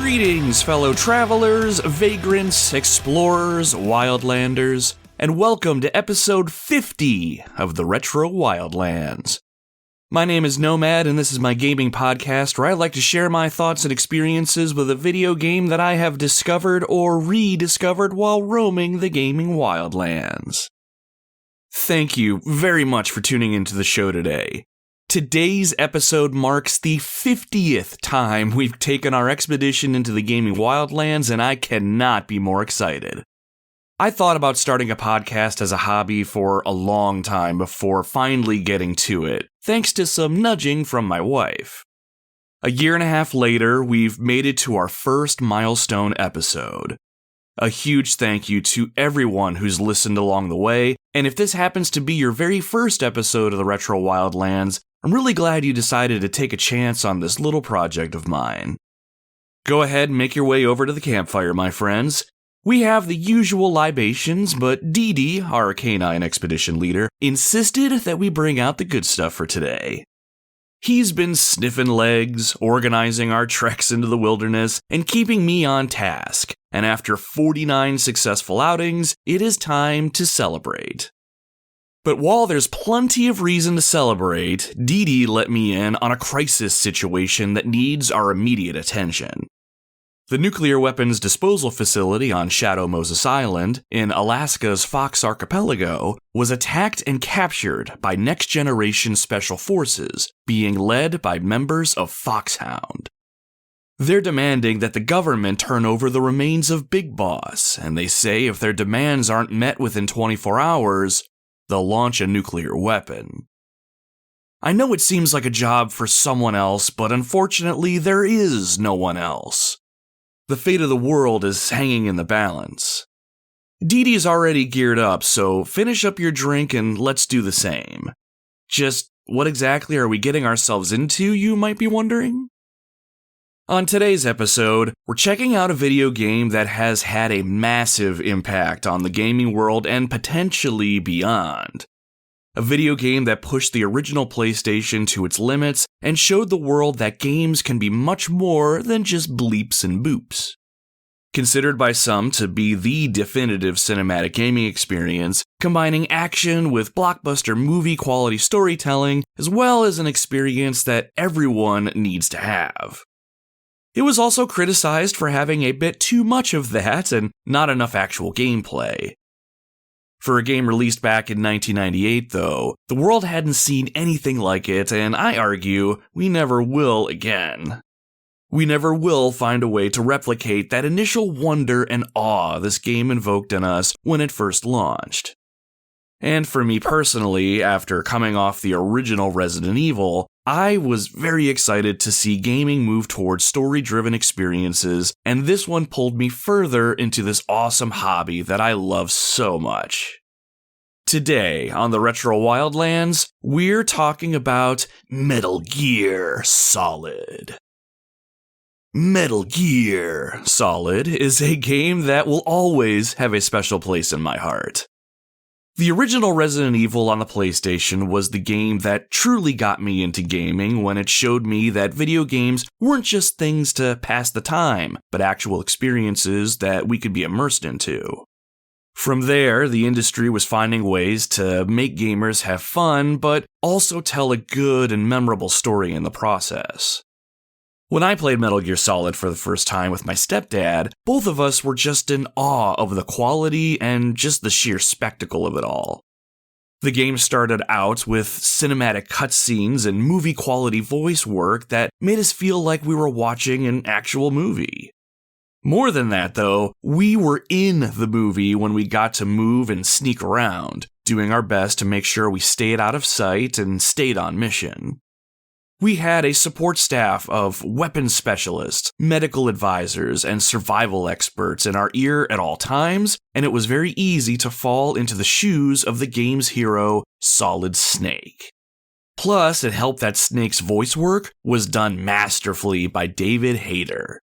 Greetings, fellow travelers, vagrants, explorers, wildlanders, and welcome to episode 50 of the Retro Wildlands. My name is Nomad, and this is my gaming podcast where I like to share my thoughts and experiences with a video game that I have discovered or rediscovered while roaming the gaming wildlands. Thank you very much for tuning into the show today. Today's episode marks the 50th time we've taken our expedition into the gaming wildlands, and I cannot be more excited. I thought about starting a podcast as a hobby for a long time before finally getting to it, thanks to some nudging from my wife. A year and a half later, we've made it to our first milestone episode. A huge thank you to everyone who's listened along the way, and if this happens to be your very first episode of the Retro Wildlands, I'm really glad you decided to take a chance on this little project of mine. Go ahead and make your way over to the campfire, my friends. We have the usual libations, but Dee Dee, our canine expedition leader, insisted that we bring out the good stuff for today. He's been sniffing legs, organizing our treks into the wilderness, and keeping me on task, and after 49 successful outings, it is time to celebrate. But while there's plenty of reason to celebrate, Dee Dee let me in on a crisis situation that needs our immediate attention. The nuclear weapons disposal facility on Shadow Moses Island, in Alaska's Fox Archipelago, was attacked and captured by Next Generation Special Forces, being led by members of Foxhound. They're demanding that the government turn over the remains of Big Boss, and they say if their demands aren't met within 24 hours, they'll launch a nuclear weapon. I know it seems like a job for someone else, but unfortunately there is no one else. The fate of the world is hanging in the balance. Dee Dee's already geared up, so finish up your drink and let's do the same. Just what exactly are we getting ourselves into, you might be wondering? On today's episode, we're checking out a video game that has had a massive impact on the gaming world and potentially beyond. A video game that pushed the original PlayStation to its limits and showed the world that games can be much more than just bleeps and boops. Considered by some to be the definitive cinematic gaming experience, combining action with blockbuster movie-quality storytelling, as well as an experience that everyone needs to have. It was also criticized for having a bit too much of that and not enough actual gameplay. For a game released back in 1998, though, the world hadn't seen anything like it, and I argue we never will again. We never will find a way to replicate that initial wonder and awe this game invoked in us when it first launched. And for me personally, after coming off the original Resident Evil, I was very excited to see gaming move towards story-driven experiences, and this one pulled me further into this awesome hobby that I love so much. Today, on the Retro Wildlands, we're talking about Metal Gear Solid. Metal Gear Solid is a game that will always have a special place in my heart. The original Resident Evil on the PlayStation was the game that truly got me into gaming when it showed me that video games weren't just things to pass the time, but actual experiences that we could be immersed into. From there, the industry was finding ways to make gamers have fun, but also tell a good and memorable story in the process. When I played Metal Gear Solid for the first time with my stepdad, both of us were just in awe of the quality and just the sheer spectacle of it all. The game started out with cinematic cutscenes and movie-quality voice work that made us feel like we were watching an actual movie. More than that, though, we were in the movie when we got to move and sneak around, doing our best to make sure we stayed out of sight and stayed on mission. We had a support staff of weapons specialists, medical advisors, and survival experts in our ear at all times, and it was very easy to fall into the shoes of the game's hero, Solid Snake. Plus, it helped that Snake's voice work was done masterfully by David Hayter.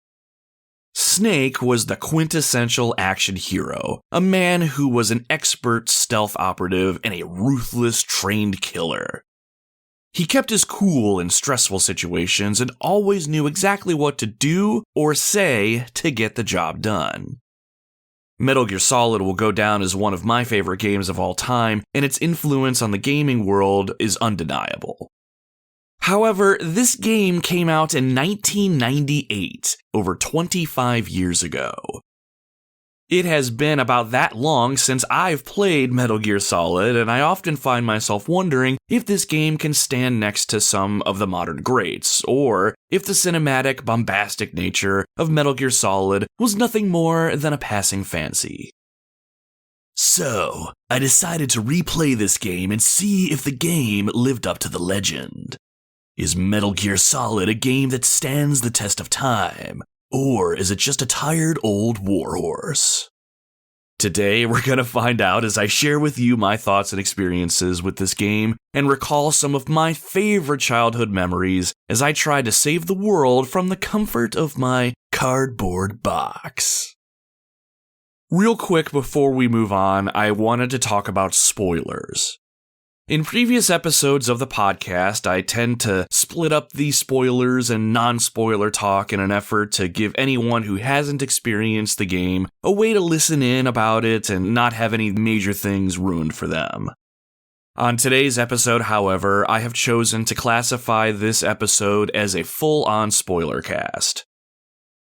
Snake was the quintessential action hero, a man who was an expert stealth operative and a ruthless trained killer. He kept his cool in stressful situations and always knew exactly what to do or say to get the job done. Metal Gear Solid will go down as one of my favorite games of all time, and its influence on the gaming world is undeniable. However, this game came out in 1998, over 25 years ago. It has been about that long since I've played Metal Gear Solid, and I often find myself wondering if this game can stand next to some of the modern greats, or if the cinematic, bombastic nature of Metal Gear Solid was nothing more than a passing fancy. So, I decided to replay this game and see if the game lived up to the legend. Is Metal Gear Solid a game that stands the test of time? Or is it just a tired old warhorse? Today, we're going to find out as I share with you my thoughts and experiences with this game and recall some of my favorite childhood memories as I try to save the world from the comfort of my cardboard box. Real quick before we move on, I wanted to talk about spoilers. In previous episodes of the podcast, I tend to split up the spoilers and non-spoiler talk in an effort to give anyone who hasn't experienced the game a way to listen in about it and not have any major things ruined for them. On today's episode, however, I have chosen to classify this episode as a full-on spoiler cast.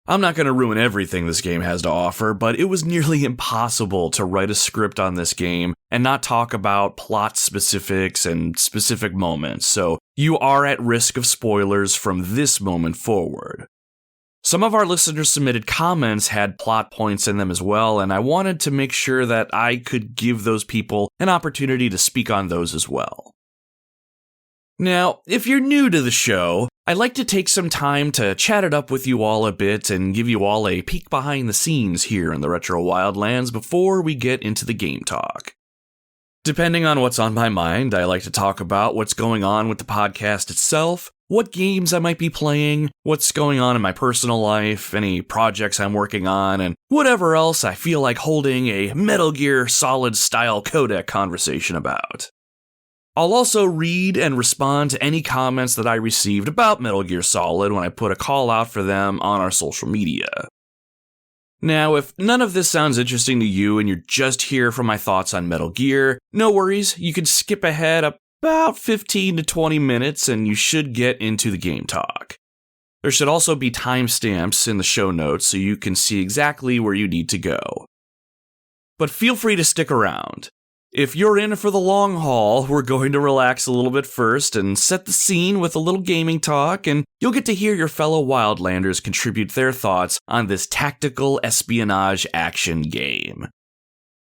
I'm not going to ruin everything this game has to offer, but it was nearly impossible to write a script on this game and not talk about plot specifics and specific moments, so you are at risk of spoilers from this moment forward. Some of our listeners submitted comments had plot points in them as well, and I wanted to make sure that I could give those people an opportunity to speak on those as well. Now, if you're new to the show, I'd like to take some time to chat it up with you all a bit and give you all a peek behind the scenes here in the Retro Wildlands before we get into the game talk. Depending on what's on my mind, I like to talk about what's going on with the podcast itself, what games I might be playing, what's going on in my personal life, any projects I'm working on, and whatever else I feel like holding a Metal Gear Solid style codec conversation about. I'll also read and respond to any comments that I received about Metal Gear Solid when I put a call out for them on our social media. Now, if none of this sounds interesting to you and you're just here for my thoughts on Metal Gear, no worries, you can skip ahead about 15 to 20 minutes and you should get into the game talk. There should also be timestamps in the show notes so you can see exactly where you need to go. But feel free to stick around. If you're in for the long haul, we're going to relax a little bit first and set the scene with a little gaming talk, and you'll get to hear your fellow Wildlanders contribute their thoughts on this tactical espionage action game.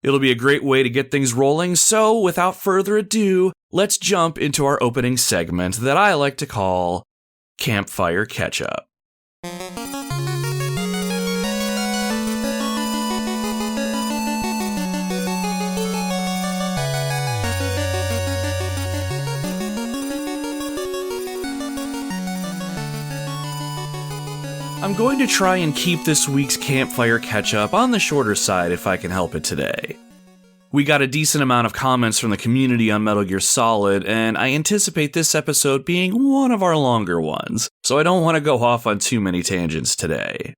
It'll be a great way to get things rolling, so without further ado, let's jump into our opening segment that I like to call Campfire Catchup. I'm going to try and keep this week's Campfire Catchup on the shorter side if I can help it today. We got a decent amount of comments from the community on Metal Gear Solid, and I anticipate this episode being one of our longer ones, so I don't want to go off on too many tangents today.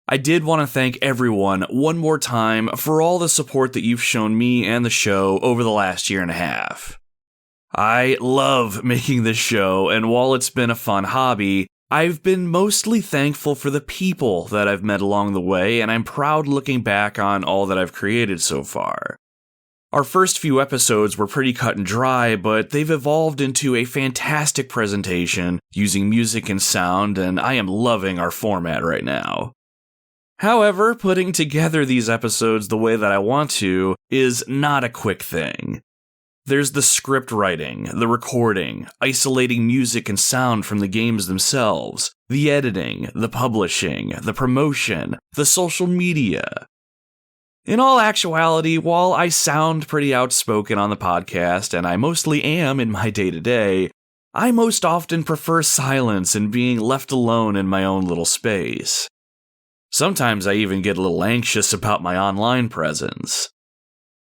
I did want to thank everyone one more time for all the support that you've shown me and the show over the last year and a half. I love making this show, and while it's been a fun hobby, I've been mostly thankful for the people that I've met along the way, and I'm proud looking back on all that I've created so far. Our first few episodes were pretty cut and dry, but they've evolved into a fantastic presentation using music and sound, and I am loving our format right now. However, putting together these episodes the way that I want to is not a quick thing. There's the script writing, the recording, isolating music and sound from the games themselves, the editing, the publishing, the promotion, the social media. In all actuality, while I sound pretty outspoken on the podcast, and I mostly am in my day-to-day, I most often prefer silence and being left alone in my own little space. Sometimes I even get a little anxious about my online presence.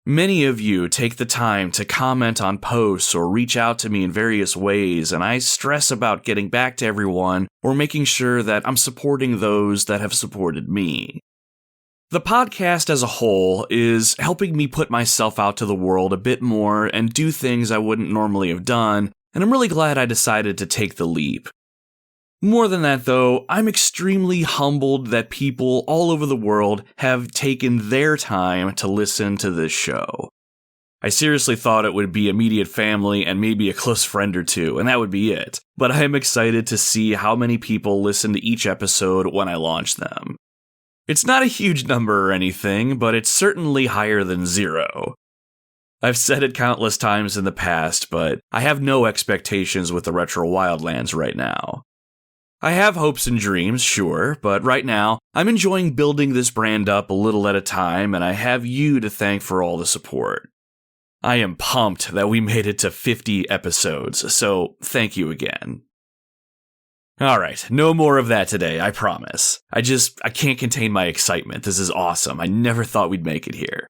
Many of you take the time to comment on posts or reach out to me in various ways, and I stress about getting back to everyone or making sure that I'm supporting those that have supported me. The podcast as a whole is helping me put myself out to the world a bit more and do things I wouldn't normally have done, and I'm really glad I decided to take the leap. More than that, though, I'm extremely humbled that people all over the world have taken their time to listen to this show. I seriously thought it would be immediate family and maybe a close friend or two, and that would be it. But I am excited to see how many people listen to each episode when I launch them. It's not a huge number or anything, but it's certainly higher than 0. I've said it countless times in the past, but I have no expectations with the Retro Wildlands right now. I have hopes and dreams, sure, but right now, I'm enjoying building this brand up a little at a time, and I have you to thank for all the support. I am pumped that we made it to 50 episodes, so thank you again. Alright, no more of that today, I promise. I can't contain my excitement. This is awesome. I never thought we'd make it here.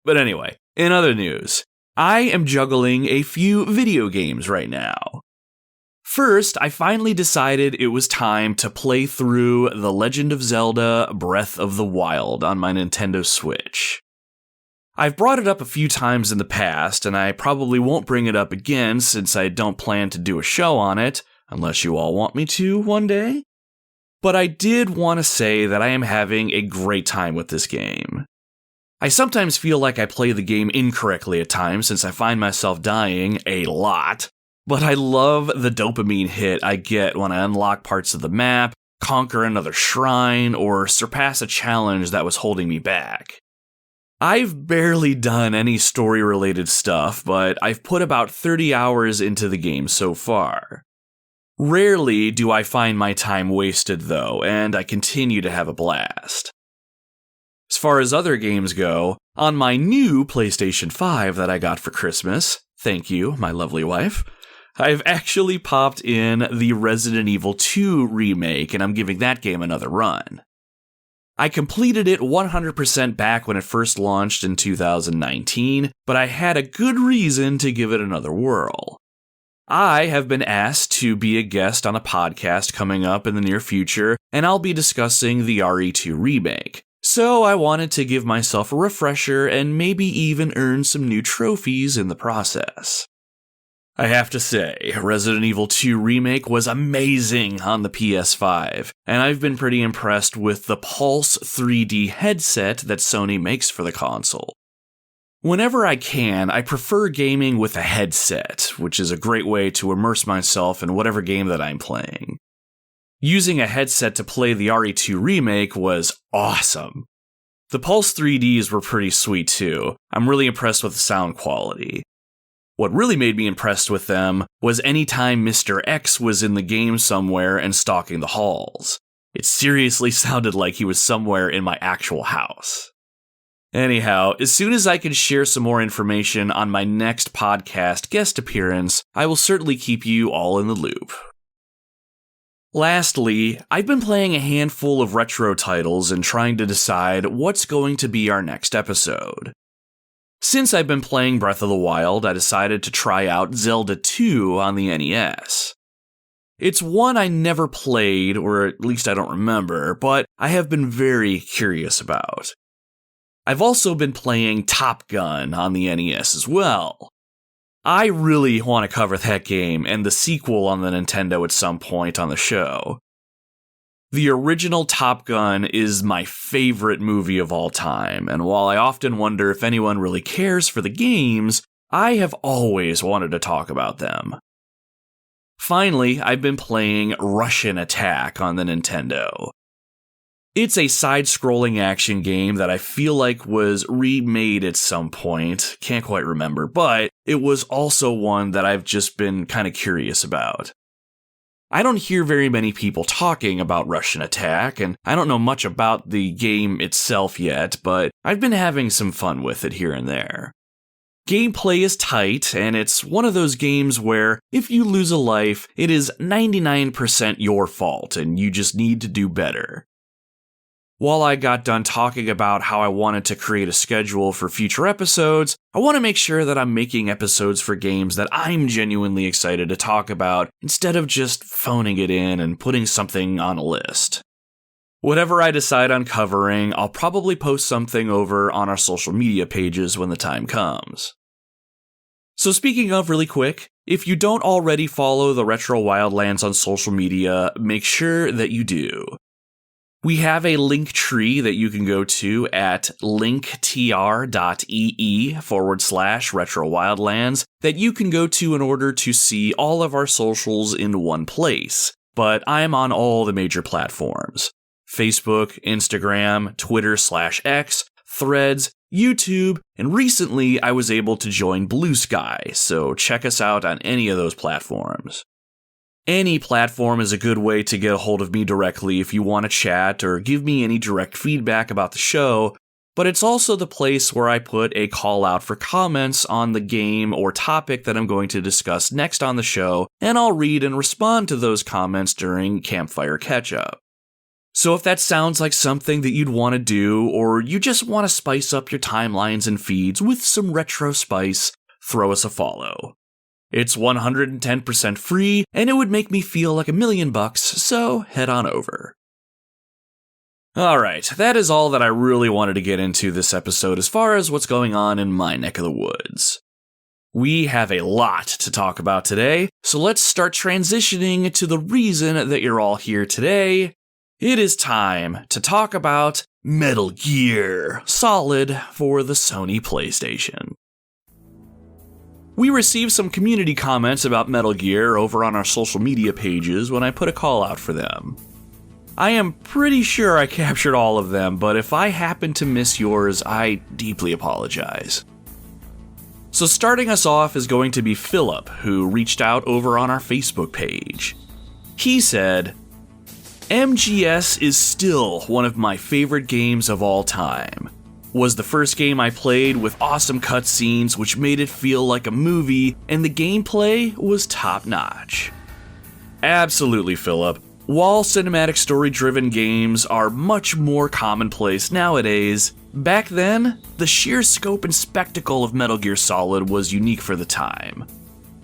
But anyway, in other news, I am juggling a few video games right now. First, I finally decided it was time to play through The Legend of Zelda Breath of the Wild on my Nintendo Switch. I've brought it up a few times in the past, and I probably won't bring it up again since I don't plan to do a show on it, unless you all want me to one day. But I did want to say that I am having a great time with this game. I sometimes feel like I play the game incorrectly at times since I find myself dying a lot. But I love the dopamine hit I get when I unlock parts of the map, conquer another shrine, or surpass a challenge that was holding me back. I've barely done any story-related stuff, but I've put about 30 hours into the game so far. Rarely do I find my time wasted though, and I continue to have a blast. As far as other games go, on my new PlayStation 5 that I got for Christmas, thank you, my lovely wife, I've actually popped in the Resident Evil 2 remake, and I'm giving that game another run. I completed it 100% back when it first launched in 2019, but I had a good reason to give it another whirl. I have been asked to be a guest on a podcast coming up in the near future, and I'll be discussing the RE2 remake. So I wanted to give myself a refresher and maybe even earn some new trophies in the process. I have to say, Resident Evil 2 Remake was amazing on the PS5, and I've been pretty impressed with the Pulse 3D headset that Sony makes for the console. Whenever I can, I prefer gaming with a headset, which is a great way to immerse myself in whatever game that I'm playing. Using a headset to play the RE2 Remake was awesome. The Pulse 3Ds were pretty sweet too. I'm really impressed with the sound quality. What really made me impressed with them was any time Mr. X was in the game somewhere and stalking the halls. It seriously sounded like he was somewhere in my actual house. Anyhow, as soon as I can share some more information on my next podcast guest appearance, I will certainly keep you all in the loop. Lastly, I've been playing a handful of retro titles and trying to decide what's going to be our next episode. Since I've been playing Breath of the Wild, I decided to try out Zelda 2 on the NES. It's one I never played, or at least I don't remember, but I have been very curious about. I've also been playing Top Gun on the NES as well. I really want to cover that game and the sequel on the Nintendo at some point on the show. The original Top Gun is my favorite movie of all time, and while I often wonder if anyone really cares for the games, I have always wanted to talk about them. Finally, I've been playing Russian Attack on the Nintendo. It's a side-scrolling action game that I feel like was remade at some point, can't quite remember, but it was also one that I've just been kind of curious about. I don't hear very many people talking about Russian Attack, and I don't know much about the game itself yet, but I've been having some fun with it here and there. Gameplay is tight, and it's one of those games where if you lose a life, it is 99% your fault, and you just need to do better. While I got done talking about how I wanted to create a schedule for future episodes, I want to make sure that I'm making episodes for games that I'm genuinely excited to talk about instead of just phoning it in and putting something on a list. Whatever I decide on covering, I'll probably post something over on our social media pages when the time comes. So speaking of really quick, if you don't already follow the Retro Wildlands on social media, make sure that you do. We have a link tree that you can go to at linktr.ee/Retro Wildlands that you can go to in order to see all of our socials in one place. But I'm on all the major platforms: Facebook, Instagram, Twitter/X, Threads, YouTube, and recently I was able to join Blue Sky, so check us out on any of those platforms. Any platform is a good way to get a hold of me directly if you want to chat or give me any direct feedback about the show, but it's also the place where I put a call out for comments on the game or topic that I'm going to discuss next on the show, and I'll read and respond to those comments during Campfire Catchup. So if that sounds like something that you'd want to do, or you just want to spice up your timelines and feeds with some retro spice, throw us a follow. It's 110% free, and it would make me feel like $1,000,000, so head on over. Alright, that is all that I really wanted to get into this episode as far as what's going on in my neck of the woods. We have a lot to talk about today, so let's start transitioning to the reason that you're all here today. It is time to talk about Metal Gear Solid for the Sony PlayStation. We received some community comments about Metal Gear over on our social media pages when I put a call out for them. I am pretty sure I captured all of them, but if I happen to miss yours, I deeply apologize. So starting us off is going to be Philip, who reached out over on our Facebook page. He said, MGS is still one of my favorite games of all time. Was the first game I played with awesome cutscenes which made it feel like a movie, and the gameplay was top-notch. Absolutely, Philip. While cinematic story-driven games are much more commonplace nowadays, back then, the sheer scope and spectacle of Metal Gear Solid was unique for the time.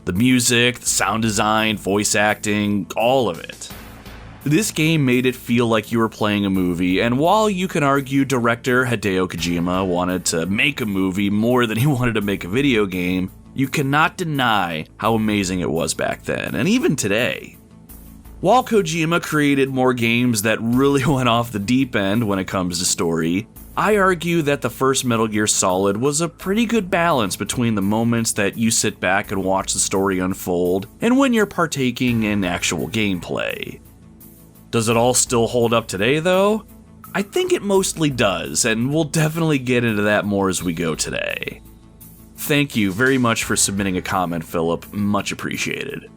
The music, the sound design, voice acting, all of it. This game made it feel like you were playing a movie, and while you can argue director Hideo Kojima wanted to make a movie more than he wanted to make a video game, you cannot deny how amazing it was back then, and even today. While Kojima created more games that really went off the deep end when it comes to story, I argue that the first Metal Gear Solid was a pretty good balance between the moments that you sit back and watch the story unfold, and when you're partaking in actual gameplay. Does it all still hold up today, though? I think it mostly does, and we'll definitely get into that more as we go today. Thank you very much for submitting a comment, Philip. Much appreciated.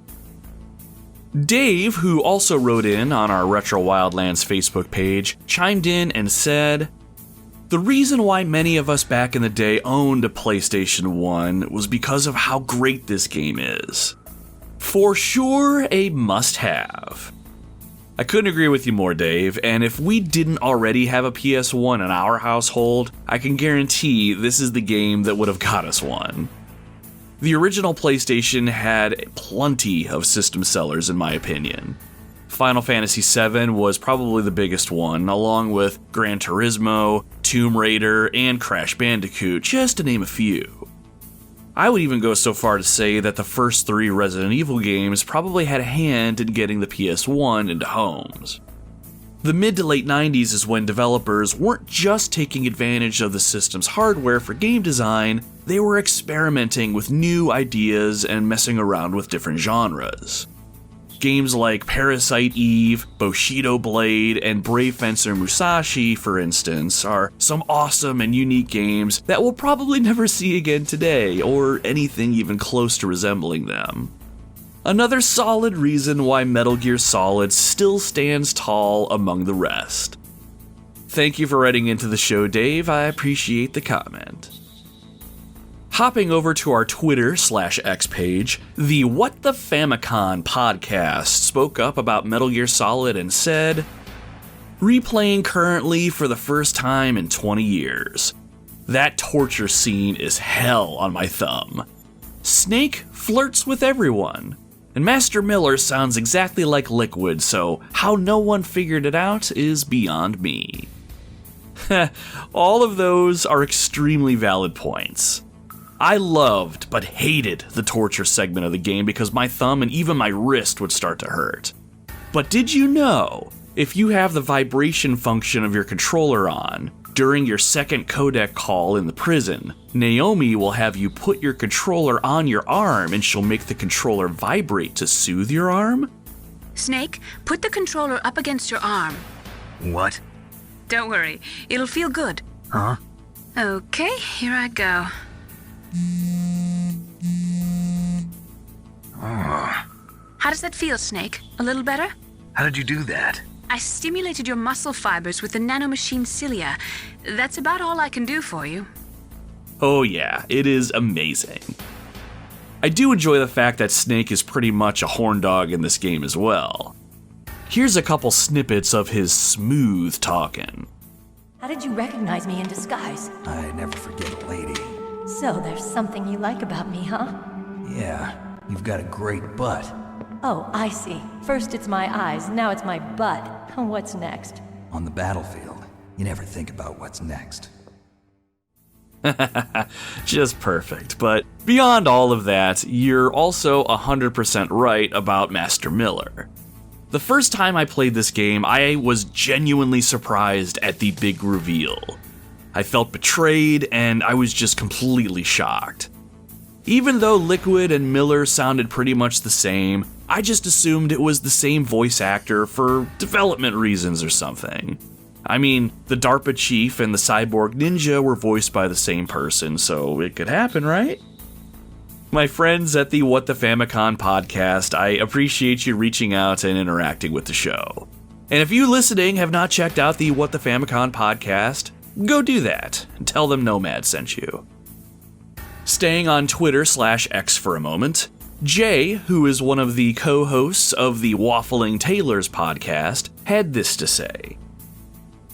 Dave, who also wrote in on our Retro Wildlands Facebook page, chimed in and said, the reason why many of us back in the day owned a PlayStation 1 was because of how great this game is. For sure, a must-have. I couldn't agree with you more, Dave, and if we didn't already have a PS1 in our household, I can guarantee this is the game that would have got us one. The original PlayStation had plenty of system sellers in my opinion. Final Fantasy VII was probably the biggest one, along with Gran Turismo, Tomb Raider, and Crash Bandicoot, just to name a few. I would even go so far to say that the first 3 Resident Evil games probably had a hand in getting the PS1 into homes. The mid to late 90s is when developers weren't just taking advantage of the system's hardware for game design, they were experimenting with new ideas and messing around with different genres. Games like Parasite Eve, Bushido Blade, and Brave Fencer Musashi, for instance, are some awesome and unique games that we'll probably never see again today, or anything even close to resembling them. Another solid reason why Metal Gear Solid still stands tall among the rest. Thank you for writing into the show, Dave. I appreciate the comment. Hopping over to our Twitter/X page, the What the Famicom podcast spoke up about Metal Gear Solid and said, Replaying currently for the first time in 20 years. That torture scene is hell on my thumb. Snake flirts with everyone, and Master Miller sounds exactly like Liquid, so how no one figured it out is beyond me. All of those are extremely valid points. I loved but hated the torture segment of the game because my thumb and even my wrist would start to hurt. But did you know, if you have the vibration function of your controller on, during your second codec call in the prison, Naomi will have you put your controller on your arm and she'll make the controller vibrate to soothe your arm? Snake, put the controller up against your arm. What? Don't worry, it'll feel good. Huh? Okay, here I go. Oh. How does that feel, Snake? A little better? How did you do that? I stimulated your muscle fibers with the nanomachine cilia. That's about all I can do for you. Oh yeah, it is amazing. I do enjoy the fact that Snake is pretty much a horn dog in this game as well. Here's a couple snippets of his smooth talking. How did you recognize me in disguise? I never forget a lady. So there's something you like about me, huh? Yeah, you've got a great butt. Oh, I see. First it's my eyes, now it's my butt. What's next? On the battlefield, you never think about what's next. Just perfect, but beyond all of that, you're also 100% right about Master Miller. The first time I played this game, I was genuinely surprised at the big reveal. I felt betrayed, and I was just completely shocked. Even though Liquid and Miller sounded pretty much the same, I just assumed it was the same voice actor for development reasons or something. I mean, the DARPA chief and the cyborg ninja were voiced by the same person, so it could happen, right? My friends at the What the Famicom podcast, I appreciate you reaching out and interacting with the show. And if you listening have not checked out the What the Famicom podcast, go do that and tell them Nomad sent you. Staying on Twitter/X for a moment, Jay, who is one of the co-hosts of the Waffling Tailors podcast, had this to say.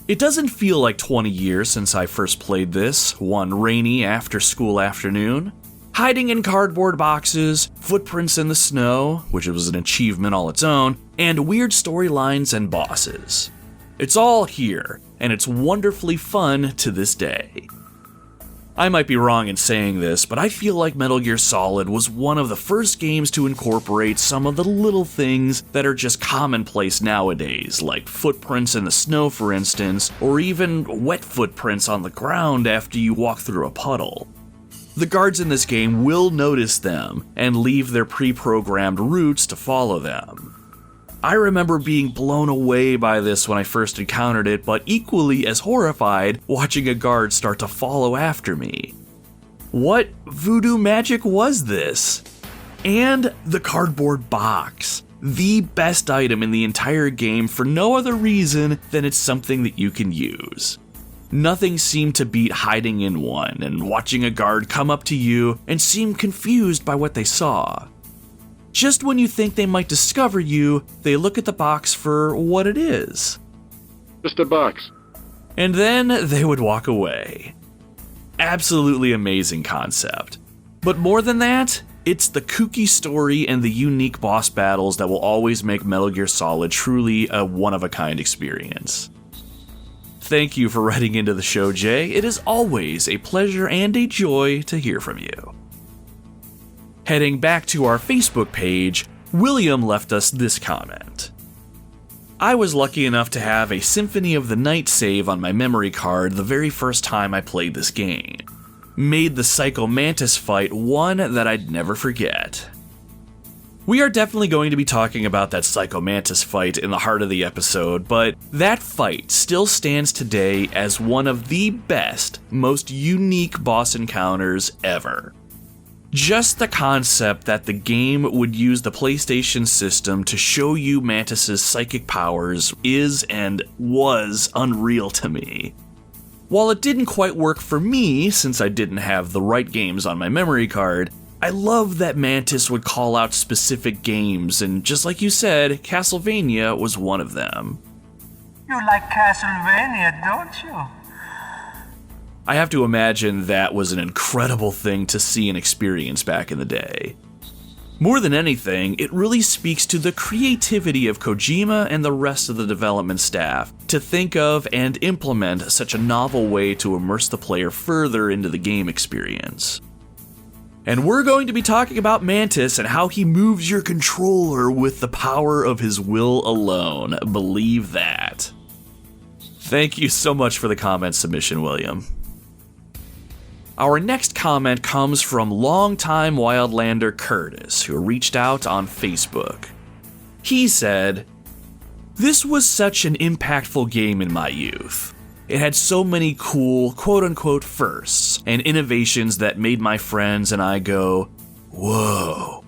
It doesn't feel like 20 years since I first played this, one rainy after-school afternoon. Hiding in cardboard boxes, footprints in the snow, which was an achievement all its own, and weird storylines and bosses. It's all here, and it's wonderfully fun to this day. I might be wrong in saying this, but I feel like Metal Gear Solid was one of the first games to incorporate some of the little things that are just commonplace nowadays, like footprints in the snow for instance, or even wet footprints on the ground after you walk through a puddle. The guards in this game will notice them and leave their pre-programmed routes to follow them. I remember being blown away by this when I first encountered it, but equally as horrified watching a guard start to follow after me. What voodoo magic was this? And the cardboard box. The best item in the entire game for no other reason than it's something that you can use. Nothing seemed to beat hiding in one and watching a guard come up to you and seem confused by what they saw. Just when you think they might discover you, they look at the box for what it is. Just a box. And then they would walk away. Absolutely amazing concept. But more than that, it's the kooky story and the unique boss battles that will always make Metal Gear Solid truly a one-of-a-kind experience. Thank you for writing into the show, Jay. It is always a pleasure and a joy to hear from you. Heading back to our Facebook page, William left us this comment. I was lucky enough to have a Symphony of the Night save on my memory card the very first time I played this game. Made the Psycho Mantis fight one that I'd never forget. We are definitely going to be talking about that Psycho Mantis fight in the heart of the episode, but that fight still stands today as one of the best, most unique boss encounters ever. Just the concept that the game would use the PlayStation system to show you Mantis's psychic powers is and was unreal to me. While it didn't quite work for me, since I didn't have the right games on my memory card, I love that Mantis would call out specific games, and just like you said, Castlevania was one of them. You like Castlevania, don't you? I have to imagine that was an incredible thing to see and experience back in the day. More than anything, it really speaks to the creativity of Kojima and the rest of the development staff to think of and implement such a novel way to immerse the player further into the game experience. And we're going to be talking about Mantis and how he moves your controller with the power of his will alone. Believe that. Thank you so much for the comment submission, William. Our next comment comes from longtime Wildlander Curtis, who reached out on Facebook. He said, "This was such an impactful game in my youth. It had so many cool, quote-unquote, firsts and innovations that made my friends and I go, whoa.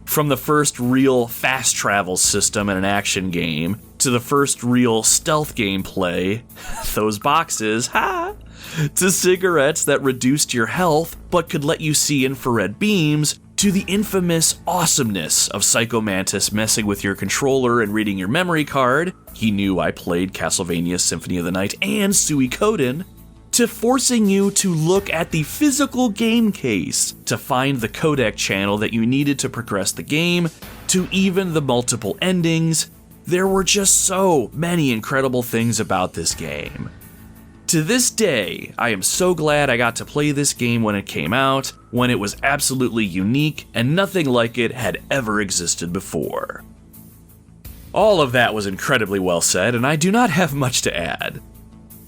From the first real fast travel system in an action game, to the first real stealth gameplay, those boxes, to cigarettes that reduced your health but could let you see infrared beams, to the infamous awesomeness of Psycho Mantis messing with your controller and reading your memory card. He knew I played Castlevania Symphony of the Night and Suikoden, to forcing you to look at the physical game case to find the codec channel that you needed to progress the game, to even the multiple endings. There were just so many incredible things about this game. To this day, I am so glad I got to play this game when it came out, when it was absolutely unique and nothing like it had ever existed before." All of that was incredibly well said, and I do not have much to add.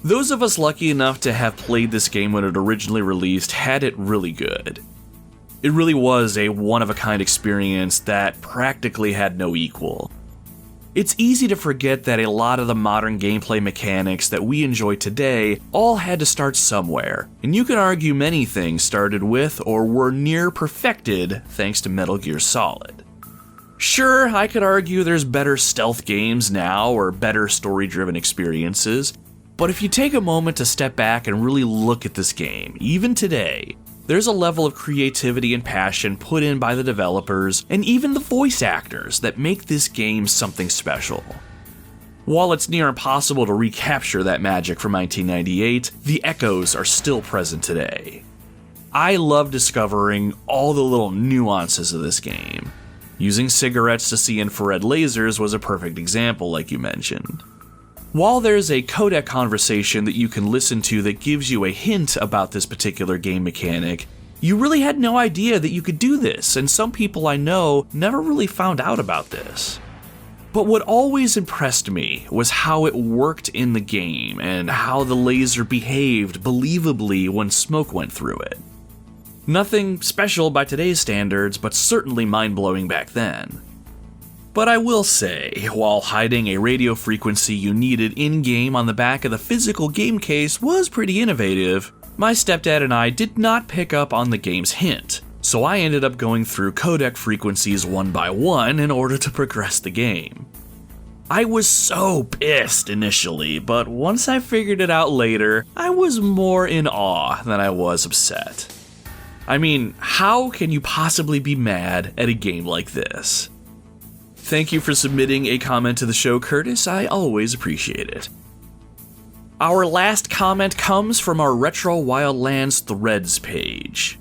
Those of us lucky enough to have played this game when it originally released had it really good. It really was a one-of-a-kind experience that practically had no equal. It's easy to forget that a lot of the modern gameplay mechanics that we enjoy today all had to start somewhere, and you can argue many things started with or were near perfected thanks to Metal Gear Solid. Sure, I could argue there's better stealth games now or better story-driven experiences, but if you take a moment to step back and really look at this game, even today, there's a level of creativity and passion put in by the developers and even the voice actors that make this game something special. While it's near impossible to recapture that magic from 1998, the echoes are still present today. I love discovering all the little nuances of this game. Using cigarettes to see infrared lasers was a perfect example, like you mentioned. While there's a codec conversation that you can listen to that gives you a hint about this particular game mechanic, you really had no idea that you could do this, and some people I know never really found out about this. But what always impressed me was how it worked in the game and how the laser behaved believably when smoke went through it. Nothing special by today's standards, but certainly mind-blowing back then. But I will say, while hiding a radio frequency you needed in-game on the back of the physical game case was pretty innovative, my stepdad and I did not pick up on the game's hint, so I ended up going through codec frequencies one by one in order to progress the game. I was so pissed initially, but once I figured it out later, I was more in awe than I was upset. I mean, how can you possibly be mad at a game like this? Thank you for submitting a comment to the show, Curtis. I always appreciate it. Our last comment comes from our Retro Wildlands threads page.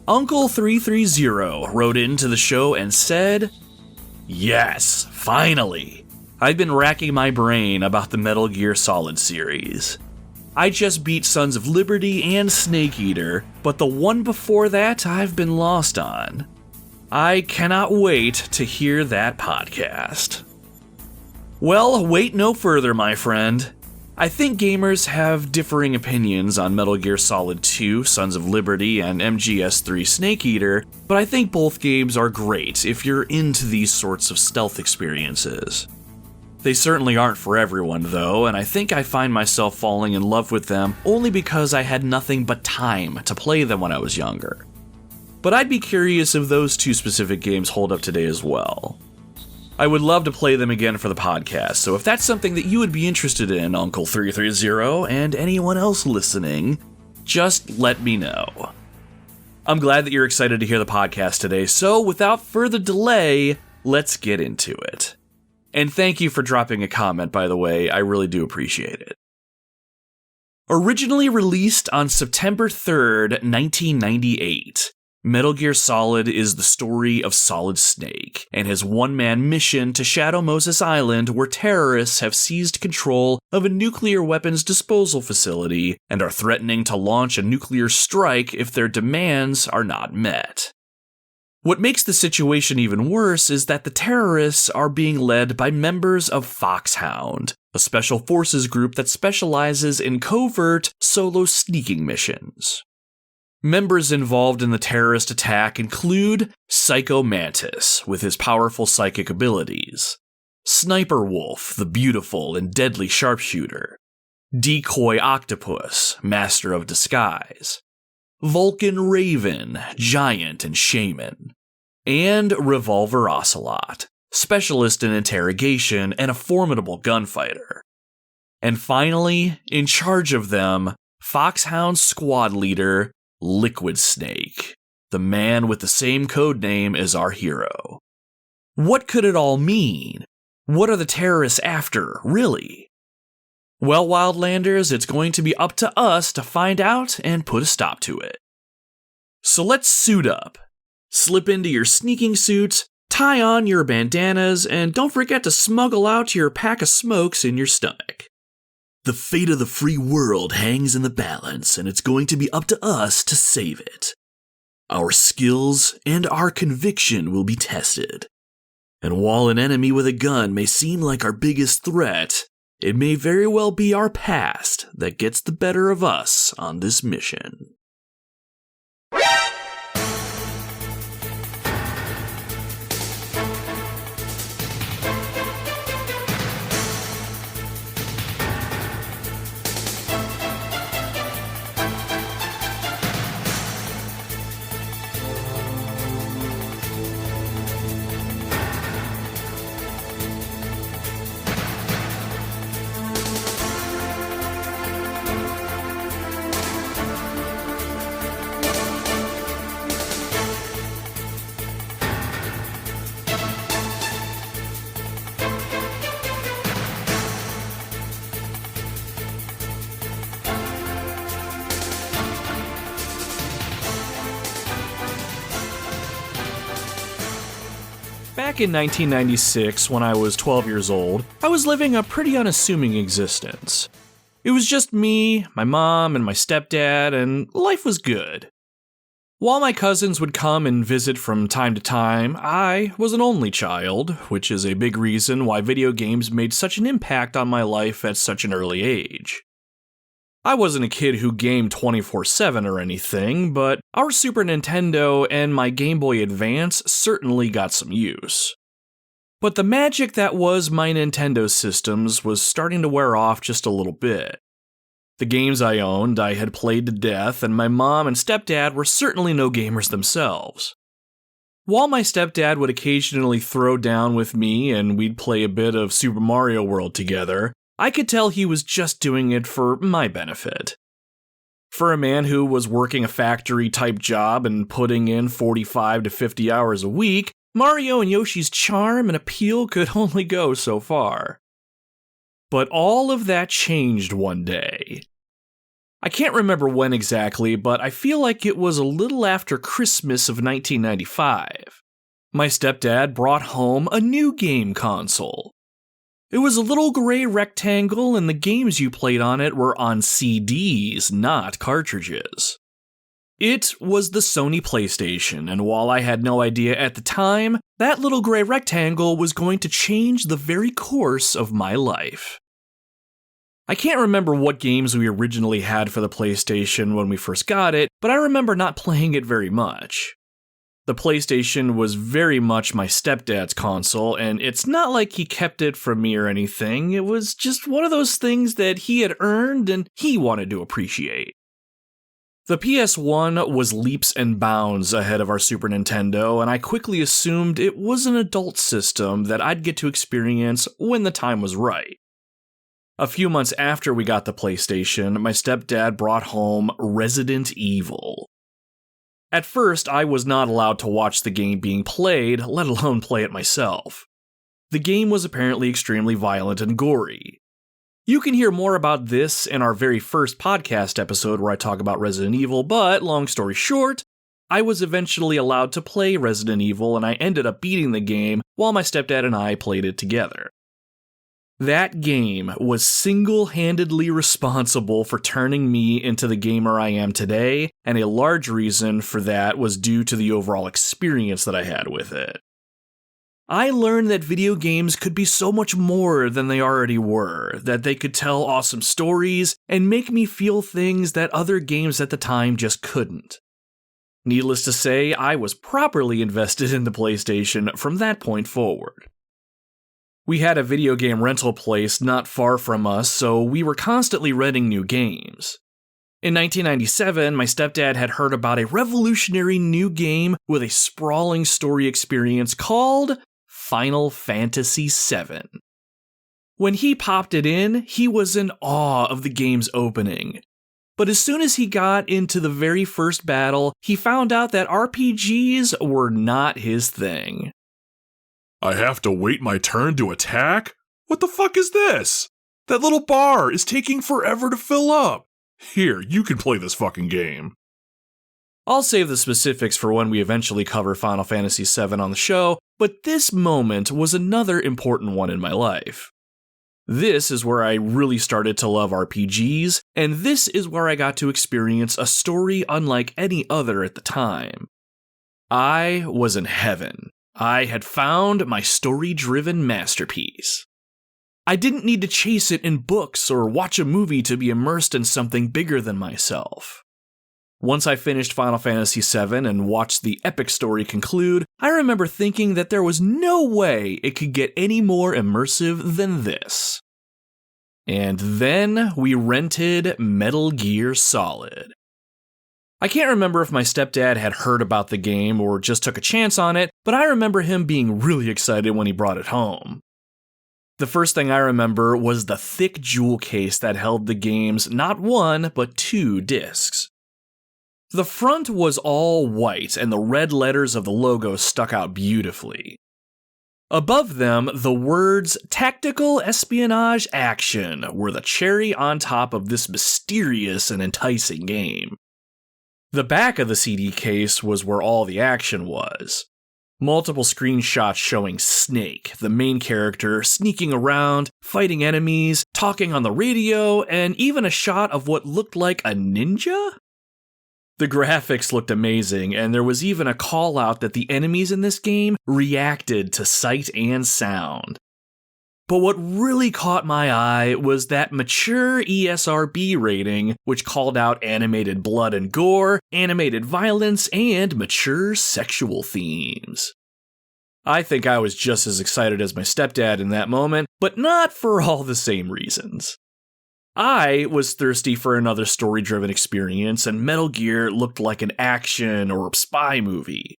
Uncle330 wrote into the show and said, "Yes, finally! I've been racking my brain about the Metal Gear Solid series. I just beat Sons of Liberty and Snake Eater, but the one before that I've been lost on. I cannot wait to hear that podcast." Well, wait no further, my friend. I think gamers have differing opinions on Metal Gear Solid 2, Sons of Liberty, and MGS3 Snake Eater, but I think both games are great if you're into these sorts of stealth experiences. They certainly aren't for everyone, though, and I think I find myself falling in love with them only because I had nothing but time to play them when I was younger. But I'd be curious if those two specific games hold up today as well. I would love to play them again for the podcast, so if that's something that you would be interested in, Uncle330, and anyone else listening, just let me know. I'm glad that you're excited to hear the podcast today, so without further delay, let's get into it. And thank you for dropping a comment, by the way. I really do appreciate it. Originally released on September 3rd, 1998, Metal Gear Solid is the story of Solid Snake and his one-man mission to Shadow Moses Island, where terrorists have seized control of a nuclear weapons disposal facility and are threatening to launch a nuclear strike if their demands are not met. What makes the situation even worse is that the terrorists are being led by members of Foxhound, a special forces group that specializes in covert, solo sneaking missions. Members involved in the terrorist attack include Psycho Mantis, with his powerful psychic abilities, Sniper Wolf, the beautiful and deadly sharpshooter, Decoy Octopus, master of disguise, Vulcan Raven, giant and shaman, and Revolver Ocelot, specialist in interrogation and a formidable gunfighter. And finally, in charge of them, Foxhound squad leader, Liquid Snake, the man with the same codename as our hero. What could it all mean? What are the terrorists after, really? Well, Wildlanders, it's going to be up to us to find out and put a stop to it. So let's suit up. Slip into your sneaking suits, tie on your bandanas, and don't forget to smuggle out your pack of smokes in your stomach. The fate of the free world hangs in the balance, and it's going to be up to us to save it. Our skills and our conviction will be tested. And while an enemy with a gun may seem like our biggest threat, it may very well be our past that gets the better of us on this mission. Back in 1996, when I was 12 years old, I was living a pretty unassuming existence. It was just me, my mom, and my stepdad, and life was good. While my cousins would come and visit from time to time, I was an only child, which is a big reason why video games made such an impact on my life at such an early age. I wasn't a kid who gamed 24/7 or anything, but our Super Nintendo and my Game Boy Advance certainly got some use. But the magic that was my Nintendo systems was starting to wear off just a little bit. The games I owned I had played to death, and my mom and stepdad were certainly no gamers themselves. While my stepdad would occasionally throw down with me and we'd play a bit of Super Mario World together, I could tell he was just doing it for my benefit. For a man who was working a factory-type job and putting in 45 to 50 hours a week, Mario and Yoshi's charm and appeal could only go so far. But all of that changed one day. I can't remember when exactly, but I feel like it was a little after Christmas of 1995. My stepdad brought home a new game console. It was a little gray rectangle, and the games you played on it were on CDs, not cartridges. It was the Sony PlayStation, and while I had no idea at the time, that little gray rectangle was going to change the very course of my life. I can't remember what games we originally had for the PlayStation when we first got it, but I remember not playing it very much. The PlayStation was very much my stepdad's console, and it's not like he kept it from me or anything. It was just one of those things that he had earned and he wanted to appreciate. The PS1 was leaps and bounds ahead of our Super Nintendo, and I quickly assumed it was an adult system that I'd get to experience when the time was right. A few months after we got the PlayStation, my stepdad brought home Resident Evil. At first, I was not allowed to watch the game being played, let alone play it myself. The game was apparently extremely violent and gory. You can hear more about this in our very first podcast episode where I talk about Resident Evil, but long story short, I was eventually allowed to play Resident Evil and I ended up beating the game while my stepdad and I played it together. That game was single-handedly responsible for turning me into the gamer I am today, and a large reason for that was due to the overall experience that I had with it. I learned that video games could be so much more than they already were, that they could tell awesome stories and make me feel things that other games at the time just couldn't. Needless to say, I was properly invested in the PlayStation from that point forward. We had a video game rental place not far from us, so we were constantly renting new games. In 1997, my stepdad had heard about a revolutionary new game with a sprawling story experience called Final Fantasy VII. When he popped it in, he was in awe of the game's opening. But as soon as he got into the very first battle, he found out that RPGs were not his thing. I have to wait my turn to attack? What the fuck is this? That little bar is taking forever to fill up. Here, you can play this fucking game. I'll save the specifics for when we eventually cover Final Fantasy VII on the show, but this moment was another important one in my life. This is where I really started to love RPGs, and this is where I got to experience a story unlike any other at the time. I was in heaven. I had found my story-driven masterpiece. I didn't need to chase it in books or watch a movie to be immersed in something bigger than myself. Once I finished Final Fantasy VII and watched the epic story conclude, I remember thinking that there was no way it could get any more immersive than this. And then we rented Metal Gear Solid. I can't remember if my stepdad had heard about the game or just took a chance on it, but I remember him being really excited when he brought it home. The first thing I remember was the thick jewel case that held the game's not one, but 2 discs. The front was all white and the red letters of the logo stuck out beautifully. Above them, the words Tactical Espionage Action were the cherry on top of this mysterious and enticing game. The back of the CD case was where all the action was. Multiple screenshots showing Snake, the main character, sneaking around, fighting enemies, talking on the radio, and even a shot of what looked like a ninja? The graphics looked amazing, and there was even a call out that the enemies in this game reacted to sight and sound. But what really caught my eye was that mature ESRB rating, which called out animated blood and gore, animated violence, and mature sexual themes. I think I was just as excited as my stepdad in that moment, but not for all the same reasons. I was thirsty for another story-driven experience, and Metal Gear looked like an action or spy movie.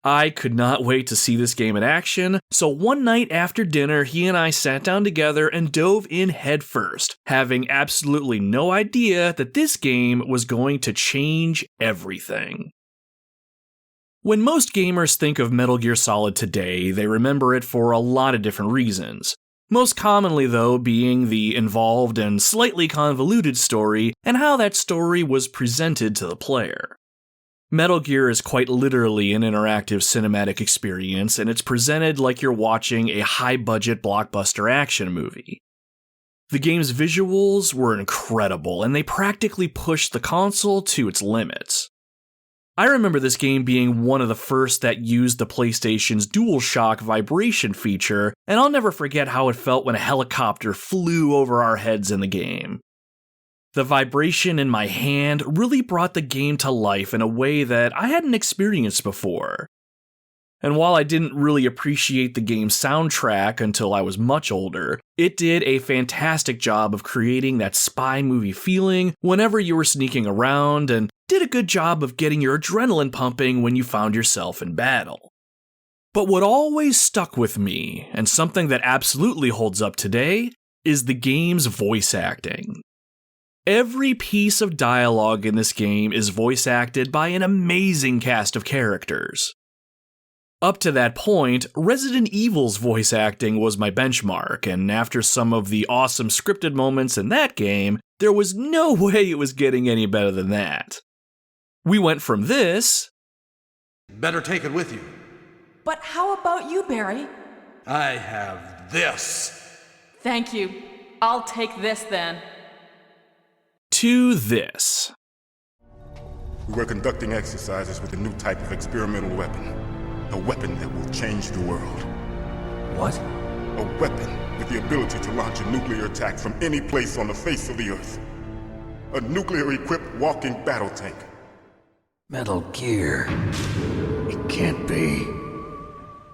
I could not wait to see this game in action, so one night after dinner, he and I sat down together and dove in headfirst, having absolutely no idea that this game was going to change everything. When most gamers think of Metal Gear Solid today, they remember it for a lot of different reasons. Most commonly, though, being the involved and slightly convoluted story and how that story was presented to the player. Metal Gear is quite literally an interactive cinematic experience, and it's presented like you're watching a high-budget blockbuster action movie. The game's visuals were incredible, and they practically pushed the console to its limits. I remember this game being one of the first that used the PlayStation's DualShock vibration feature, and I'll never forget how it felt when a helicopter flew over our heads in the game. The vibration in my hand really brought the game to life in a way that I hadn't experienced before. And while I didn't really appreciate the game's soundtrack until I was much older, it did a fantastic job of creating that spy movie feeling whenever you were sneaking around, and did a good job of getting your adrenaline pumping when you found yourself in battle. But what always stuck with me, and something that absolutely holds up today, is the game's voice acting. Every piece of dialogue in this game is voice acted by an amazing cast of characters. Up to that point, Resident Evil's voice acting was my benchmark, and after some of the awesome scripted moments in that game, there was no way it was getting any better than that. We went from this... Better take it with you. But how about you, Barry? I have this. Thank you. I'll take this then. To this. We were conducting exercises with a new type of experimental weapon. A weapon that will change the world. What? A weapon with the ability to launch a nuclear attack from any place on the face of the Earth. A nuclear-equipped walking battle tank. Metal Gear. It can't be.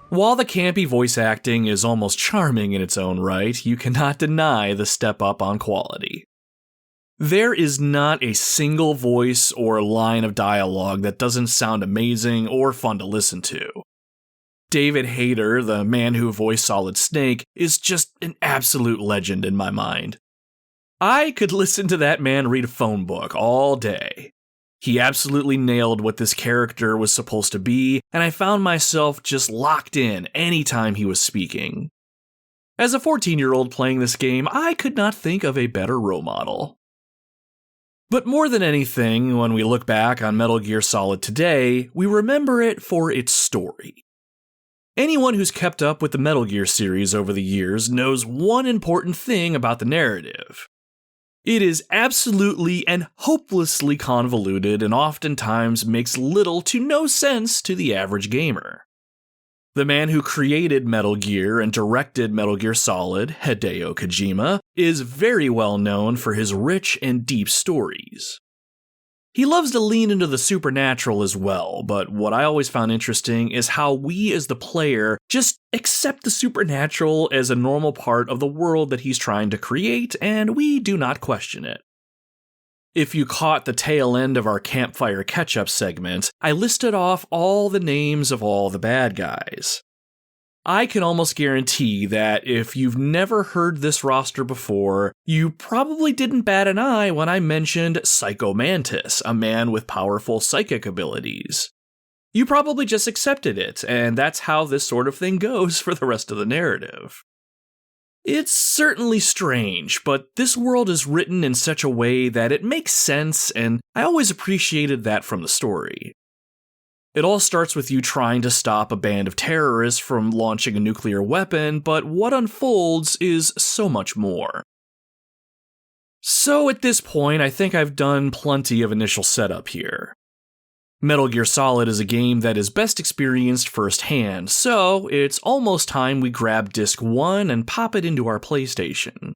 While the campy voice acting is almost charming in its own right, you cannot deny the step up on quality. There is not a single voice or line of dialogue that doesn't sound amazing or fun to listen to. David Hayter, the man who voiced Solid Snake, is just an absolute legend in my mind. I could listen to that man read a phone book all day. He absolutely nailed what this character was supposed to be, and I found myself just locked in anytime he was speaking. As a 14-year-old playing this game, I could not think of a better role model. But more than anything, when we look back on Metal Gear Solid today, we remember it for its story. Anyone who's kept up with the Metal Gear series over the years knows one important thing about the narrative. It is absolutely and hopelessly convoluted and oftentimes makes little to no sense to the average gamer. The man who created Metal Gear and directed Metal Gear Solid, Hideo Kojima, is very well known for his rich and deep stories. He loves to lean into the supernatural as well, but what I always found interesting is how we as the player just accept the supernatural as a normal part of the world that he's trying to create, and we do not question it. If you caught the tail end of our Campfire Catchup segment, I listed off all the names of all the bad guys. I can almost guarantee that if you've never heard this roster before, you probably didn't bat an eye when I mentioned Psycho Mantis, a man with powerful psychic abilities. You probably just accepted it, and that's how this sort of thing goes for the rest of the narrative. It's certainly strange, but this world is written in such a way that it makes sense, and I always appreciated that from the story. It all starts with you trying to stop a band of terrorists from launching a nuclear weapon, but what unfolds is so much more. So at this point, I think I've done plenty of initial setup here. Metal Gear Solid is a game that is best experienced firsthand, so it's almost time we grab Disc 1 and pop it into our PlayStation.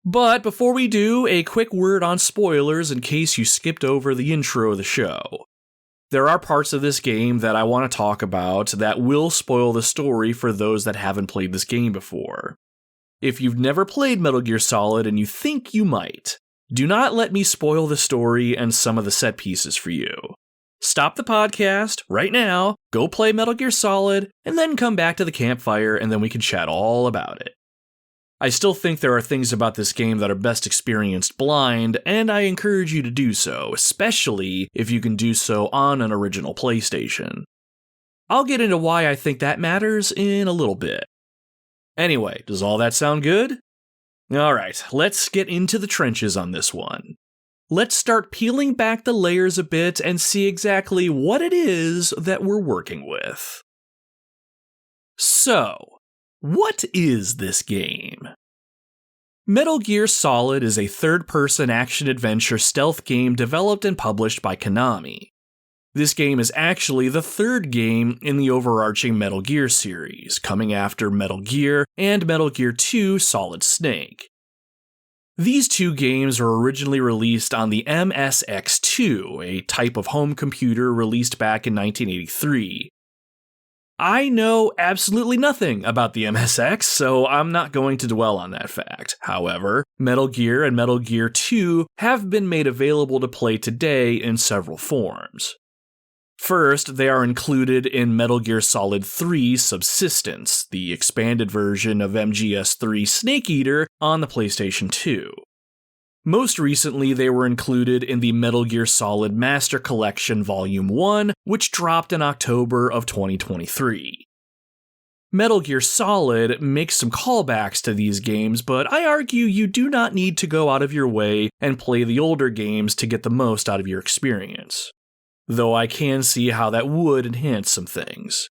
But before we do, a quick word on spoilers in case you skipped over the intro of the show. There are parts of this game that I want to talk about that will spoil the story for those that haven't played this game before. If you've never played Metal Gear Solid and you think you might, do not let me spoil the story and some of the set pieces for you. Stop the podcast right now, go play Metal Gear Solid, and then come back to the campfire and then we can chat all about it. I still think there are things about this game that are best experienced blind, and I encourage you to do so, especially if you can do so on an original PlayStation. I'll get into why I think that matters in a little bit. Anyway, does all that sound good? Alright, let's get into the trenches on this one. Let's start peeling back the layers a bit and see exactly what it is that we're working with. So, what is this game? Metal Gear Solid is a third-person action-adventure stealth game developed and published by Konami. This game is actually the third game in the overarching Metal Gear series, coming after Metal Gear and Metal Gear 2 Solid Snake. These two games were originally released on the MSX2, a type of home computer released back in 1983. I know absolutely nothing about the MSX, so I'm not going to dwell on that fact. However, Metal Gear and Metal Gear 2 have been made available to play today in several forms. First, they are included in Metal Gear Solid 3 Subsistence, the expanded version of MGS3 Snake Eater on the PlayStation 2. Most recently, they were included in the Metal Gear Solid Master Collection Volume 1, which dropped in October of 2023. Metal Gear Solid makes some callbacks to these games, but I argue you do not need to go out of your way and play the older games to get the most out of your experience. Though I can see how that would enhance some things.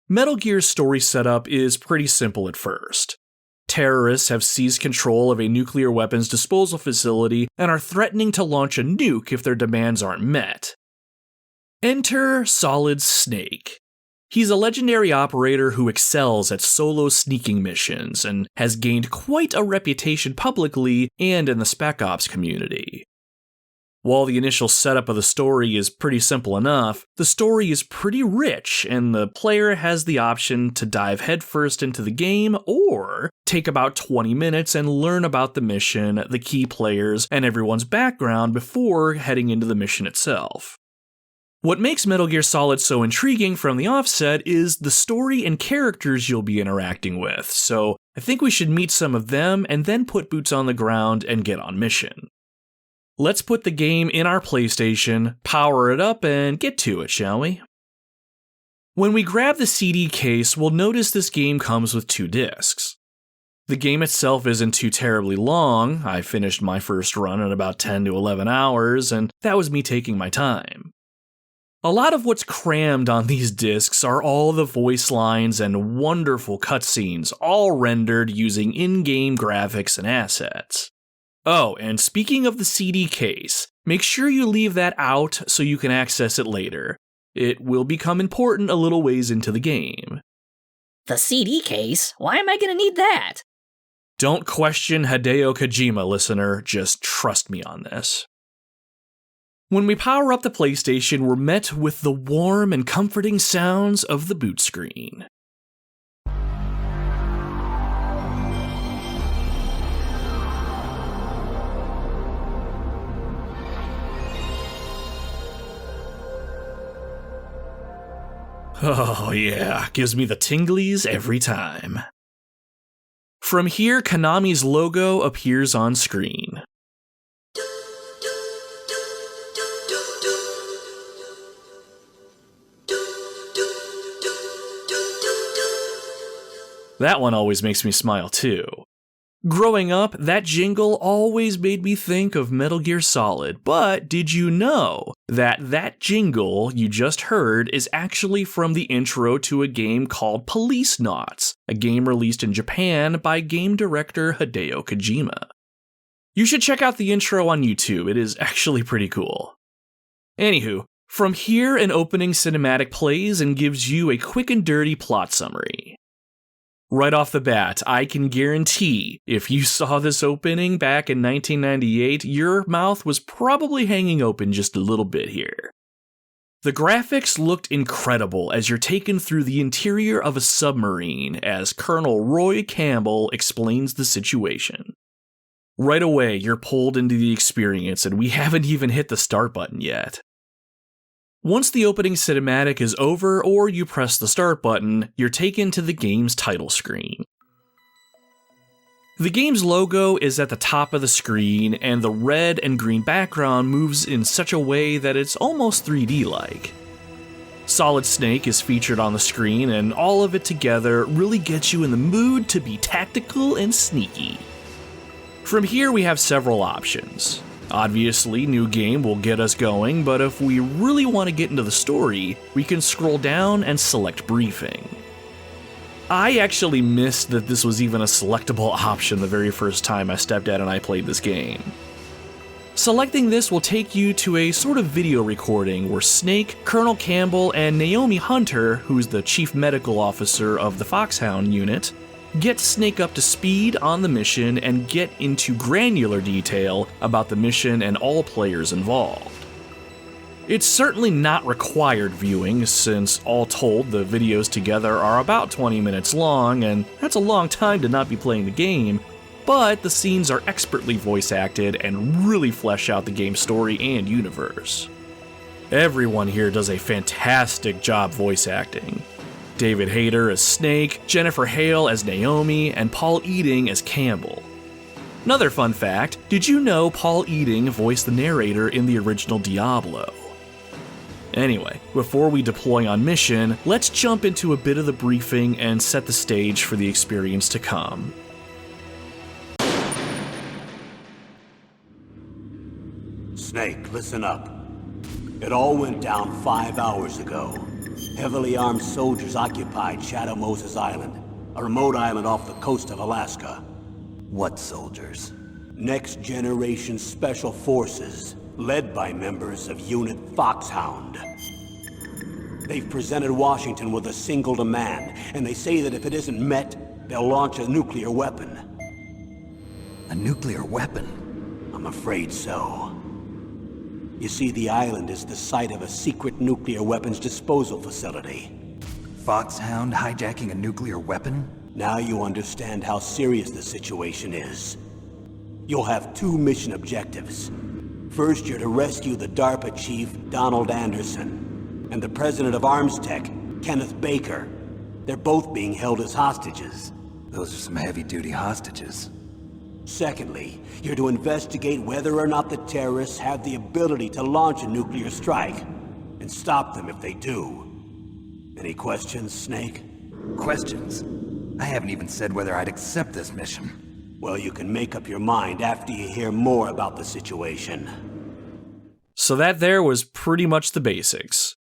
Metal Gear's story setup is pretty simple at first. Terrorists have seized control of a nuclear weapons disposal facility and are threatening to launch a nuke if their demands aren't met. Enter Solid Snake. He's a legendary operator who excels at solo sneaking missions and has gained quite a reputation publicly and in the Spec Ops community. While the initial setup of the story is pretty simple enough, the story is pretty rich, and the player has the option to dive headfirst into the game or take about 20 minutes and learn about the mission, the key players, and everyone's background before heading into the mission itself. What makes Metal Gear Solid so intriguing from the offset is the story and characters you'll be interacting with, so I think we should meet some of them and then put boots on the ground and get on mission. Let's put the game in our PlayStation, power it up, and get to it, shall we? When we grab the CD case, we'll notice this game comes with 2 discs. The game itself isn't too terribly long. I finished my first run in about 10 to 11 hours, and that was me taking my time. A lot of what's crammed on these discs are all the voice lines and wonderful cutscenes, all rendered using in-game graphics and assets. Oh, and speaking of the CD case, make sure you leave that out so you can access it later. It will become important a little ways into the game. The CD case? Why am I gonna need that? Don't question Hideo Kojima, listener, just trust me on this. When we power up the PlayStation, we're met with the warm and comforting sounds of the boot screen. Oh yeah, gives me the tinglies every time. From here, Konami's logo appears on screen. That one always makes me smile too. Growing up, that jingle always made me think of Metal Gear Solid, but did you know that jingle you just heard is actually from the intro to a game called Police Knots, a game released in Japan by game director Hideo Kojima. You should check out the intro on YouTube, it is actually pretty cool. Anywho, from here an opening cinematic plays and gives you a quick and dirty plot summary. Right off the bat, I can guarantee if you saw this opening back in 1998, your mouth was probably hanging open just a little bit here. The graphics looked incredible as you're taken through the interior of a submarine as Colonel Roy Campbell explains the situation. Right away, you're pulled into the experience, and we haven't even hit the start button yet. Once the opening cinematic is over or you press the start button, you're taken to the game's title screen. The game's logo is at the top of the screen, and the red and green background moves in such a way that it's almost 3D-like. Solid Snake is featured on the screen, and all of it together really gets you in the mood to be tactical and sneaky. From here we have several options. Obviously, new game will get us going, but if we really want to get into the story, we can scroll down and select briefing. I actually missed that this was even a selectable option the very first time my stepdad and I played this game. Selecting this will take you to a sort of video recording where Snake, Colonel Campbell, and Naomi Hunter, who's the chief medical officer of the Foxhound unit, get Snake up to speed on the mission and get into granular detail about the mission and all players involved. It's certainly not required viewing, since all told the videos together are about 20 minutes long, and that's a long time to not be playing the game, but the scenes are expertly voice acted and really flesh out the game's story and universe. Everyone here does a fantastic job voice acting. David Hayter as Snake, Jennifer Hale as Naomi, and Paul Eading as Campbell. Another fun fact, did you know Paul Eading voiced the narrator in the original Diablo? Anyway, before we deploy on mission, let's jump into a bit of the briefing and set the stage for the experience to come. Snake, listen up. It all went down 5 hours ago. Heavily armed soldiers occupied Shadow Moses Island, a remote island off the coast of Alaska. What soldiers? Next Generation Special Forces, led by members of Unit Foxhound. They've presented Washington with a single demand, and they say that if it isn't met, they'll launch a nuclear weapon. A nuclear weapon? I'm afraid so. You see, the island is the site of a secret nuclear weapons disposal facility. Foxhound hijacking a nuclear weapon? Now you understand how serious the situation is. You'll have 2 mission objectives. First, you're to rescue the DARPA chief, Donald Anderson, and the president of Arms Tech, Kenneth Baker. They're both being held as hostages. Those are some heavy-duty hostages. Secondly, you're to investigate whether or not the terrorists have the ability to launch a nuclear strike, and stop them if they do. Any questions, Snake? Questions? I haven't even said whether I'd accept this mission. Well, you can make up your mind after you hear more about the situation. So that there was pretty much the basics.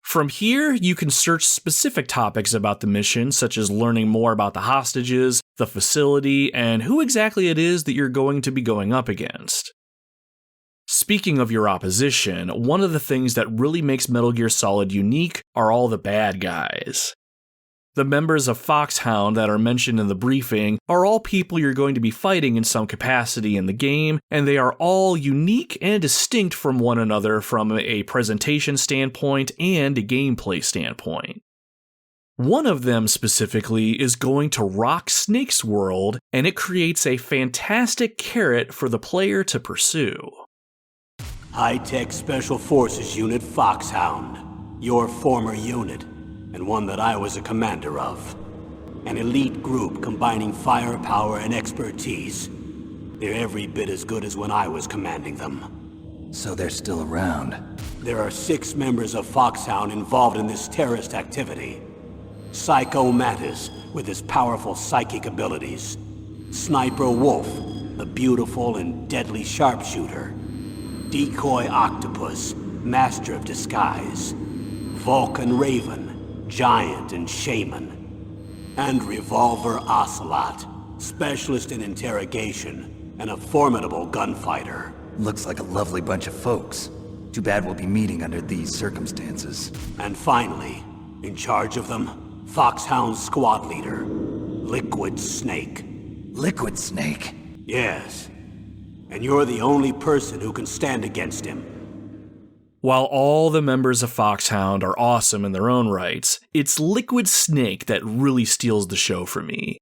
From here, you can search specific topics about the mission, such as learning more about the hostages, the facility, and who exactly it is that you're going to be going up against. Speaking of your opposition, one of the things that really makes Metal Gear Solid unique are all the bad guys. The members of Foxhound that are mentioned in the briefing are all people you're going to be fighting in some capacity in the game, and they are all unique and distinct from one another from a presentation standpoint and a gameplay standpoint. One of them specifically is going to rock Snake's world, and it creates a fantastic carrot for the player to pursue. High-Tech Special Forces Unit Foxhound, your former unit, and one that I was a commander of. An elite group combining firepower and expertise. They're every bit as good as when I was commanding them. So they're still around? There are 6 members of Foxhound involved in this terrorist activity. Psycho Mantis, with his powerful psychic abilities. Sniper Wolf, the beautiful and deadly sharpshooter. Decoy Octopus, master of disguise. Vulcan Raven, giant and shaman. And Revolver Ocelot, specialist in interrogation and a formidable gunfighter. Looks like a lovely bunch of folks. Too bad we'll be meeting under these circumstances. And finally, in charge of them, Foxhound's squad leader, Liquid Snake. Liquid Snake? Yes. And you're the only person who can stand against him. While all the members of Foxhound are awesome in their own rights, it's Liquid Snake that really steals the show for me.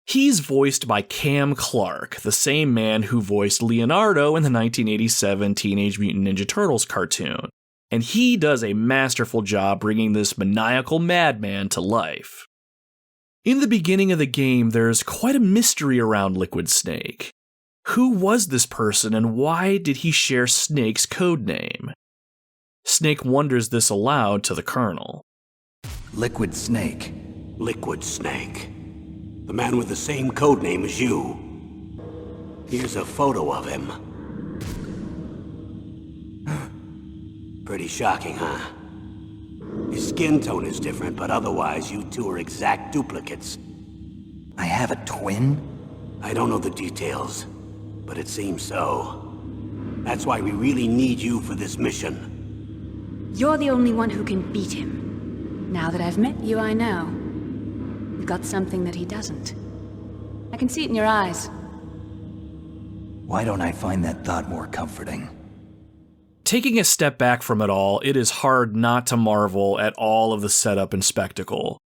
He's voiced by Cam Clark, the same man who voiced Leonardo in the 1987 Teenage Mutant Ninja Turtles cartoon, and he does a masterful job bringing this maniacal madman to life. In the beginning of the game, there's quite a mystery around Liquid Snake. Who was this person and why did he share Snake's codename? Snake wonders this aloud to the Colonel. Liquid Snake. Liquid Snake. The man with the same codename as you. Here's a photo of him. Pretty shocking, huh? His skin tone is different, but otherwise you two are exact duplicates. I have a twin? I don't know the details, but it seems so. That's why we really need you for this mission. You're the only one who can beat him. Now that I've met you, I know. You've got something that he doesn't. I can see it in your eyes. Why don't I find that thought more comforting? Taking a step back from it all, it is hard not to marvel at all of the setup and spectacle.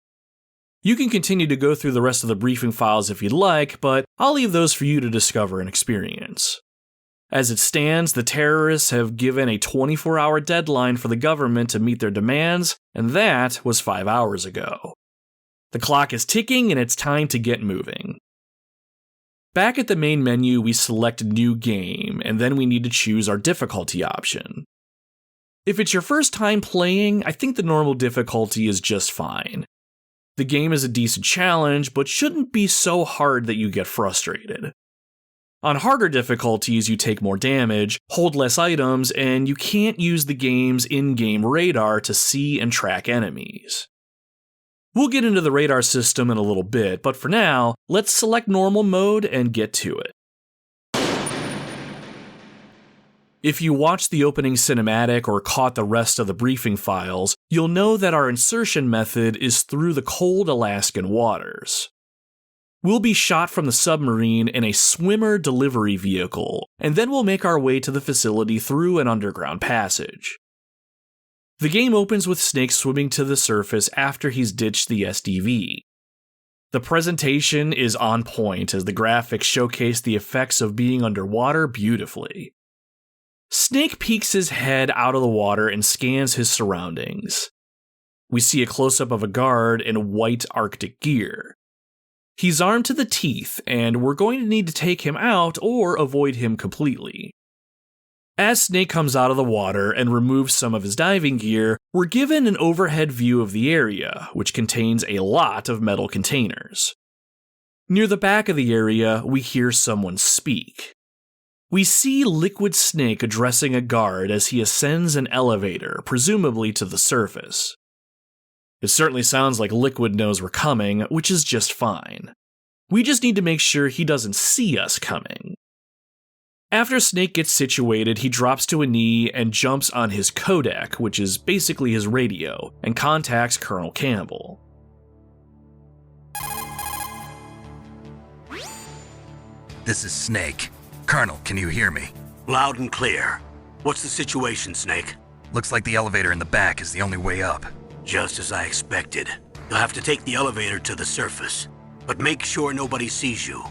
You can continue to go through the rest of the briefing files if you'd like, but I'll leave those for you to discover and experience. As it stands, the terrorists have given a 24-hour deadline for the government to meet their demands, and that was 5 hours ago. The clock is ticking and it's time to get moving. Back at the main menu, we select New Game, and then we need to choose our difficulty option. If it's your first time playing, I think the normal difficulty is just fine. The game is a decent challenge, but shouldn't be so hard that you get frustrated. On harder difficulties, you take more damage, hold less items, and you can't use the game's in-game radar to see and track enemies. We'll get into the radar system in a little bit, but for now, let's select normal mode and get to it. If you watched the opening cinematic or caught the rest of the briefing files, you'll know that our insertion method is through the cold Alaskan waters. We'll be shot from the submarine in a swimmer delivery vehicle, and then we'll make our way to the facility through an underground passage. The game opens with Snake swimming to the surface after he's ditched the SDV. The presentation is on point as the graphics showcase the effects of being underwater beautifully. Snake peeks his head out of the water and scans his surroundings. We see a close-up of a guard in white Arctic gear. He's armed to the teeth, and we're going to need to take him out or avoid him completely. As Snake comes out of the water and removes some of his diving gear, we're given an overhead view of the area, which contains a lot of metal containers. Near the back of the area, we hear someone speak. We see Liquid Snake addressing a guard as he ascends an elevator, presumably to the surface. It certainly sounds like Liquid knows we're coming, which is just fine. We just need to make sure he doesn't see us coming. After Snake gets situated, he drops to a knee and jumps on his codec, which is basically his radio, and contacts Colonel Campbell. This is Snake. Colonel, can you hear me? Loud and clear. What's the situation, Snake? Looks like the elevator in the back is the only way up. Just as I expected. You'll have to take the elevator to the surface, but make sure nobody sees you.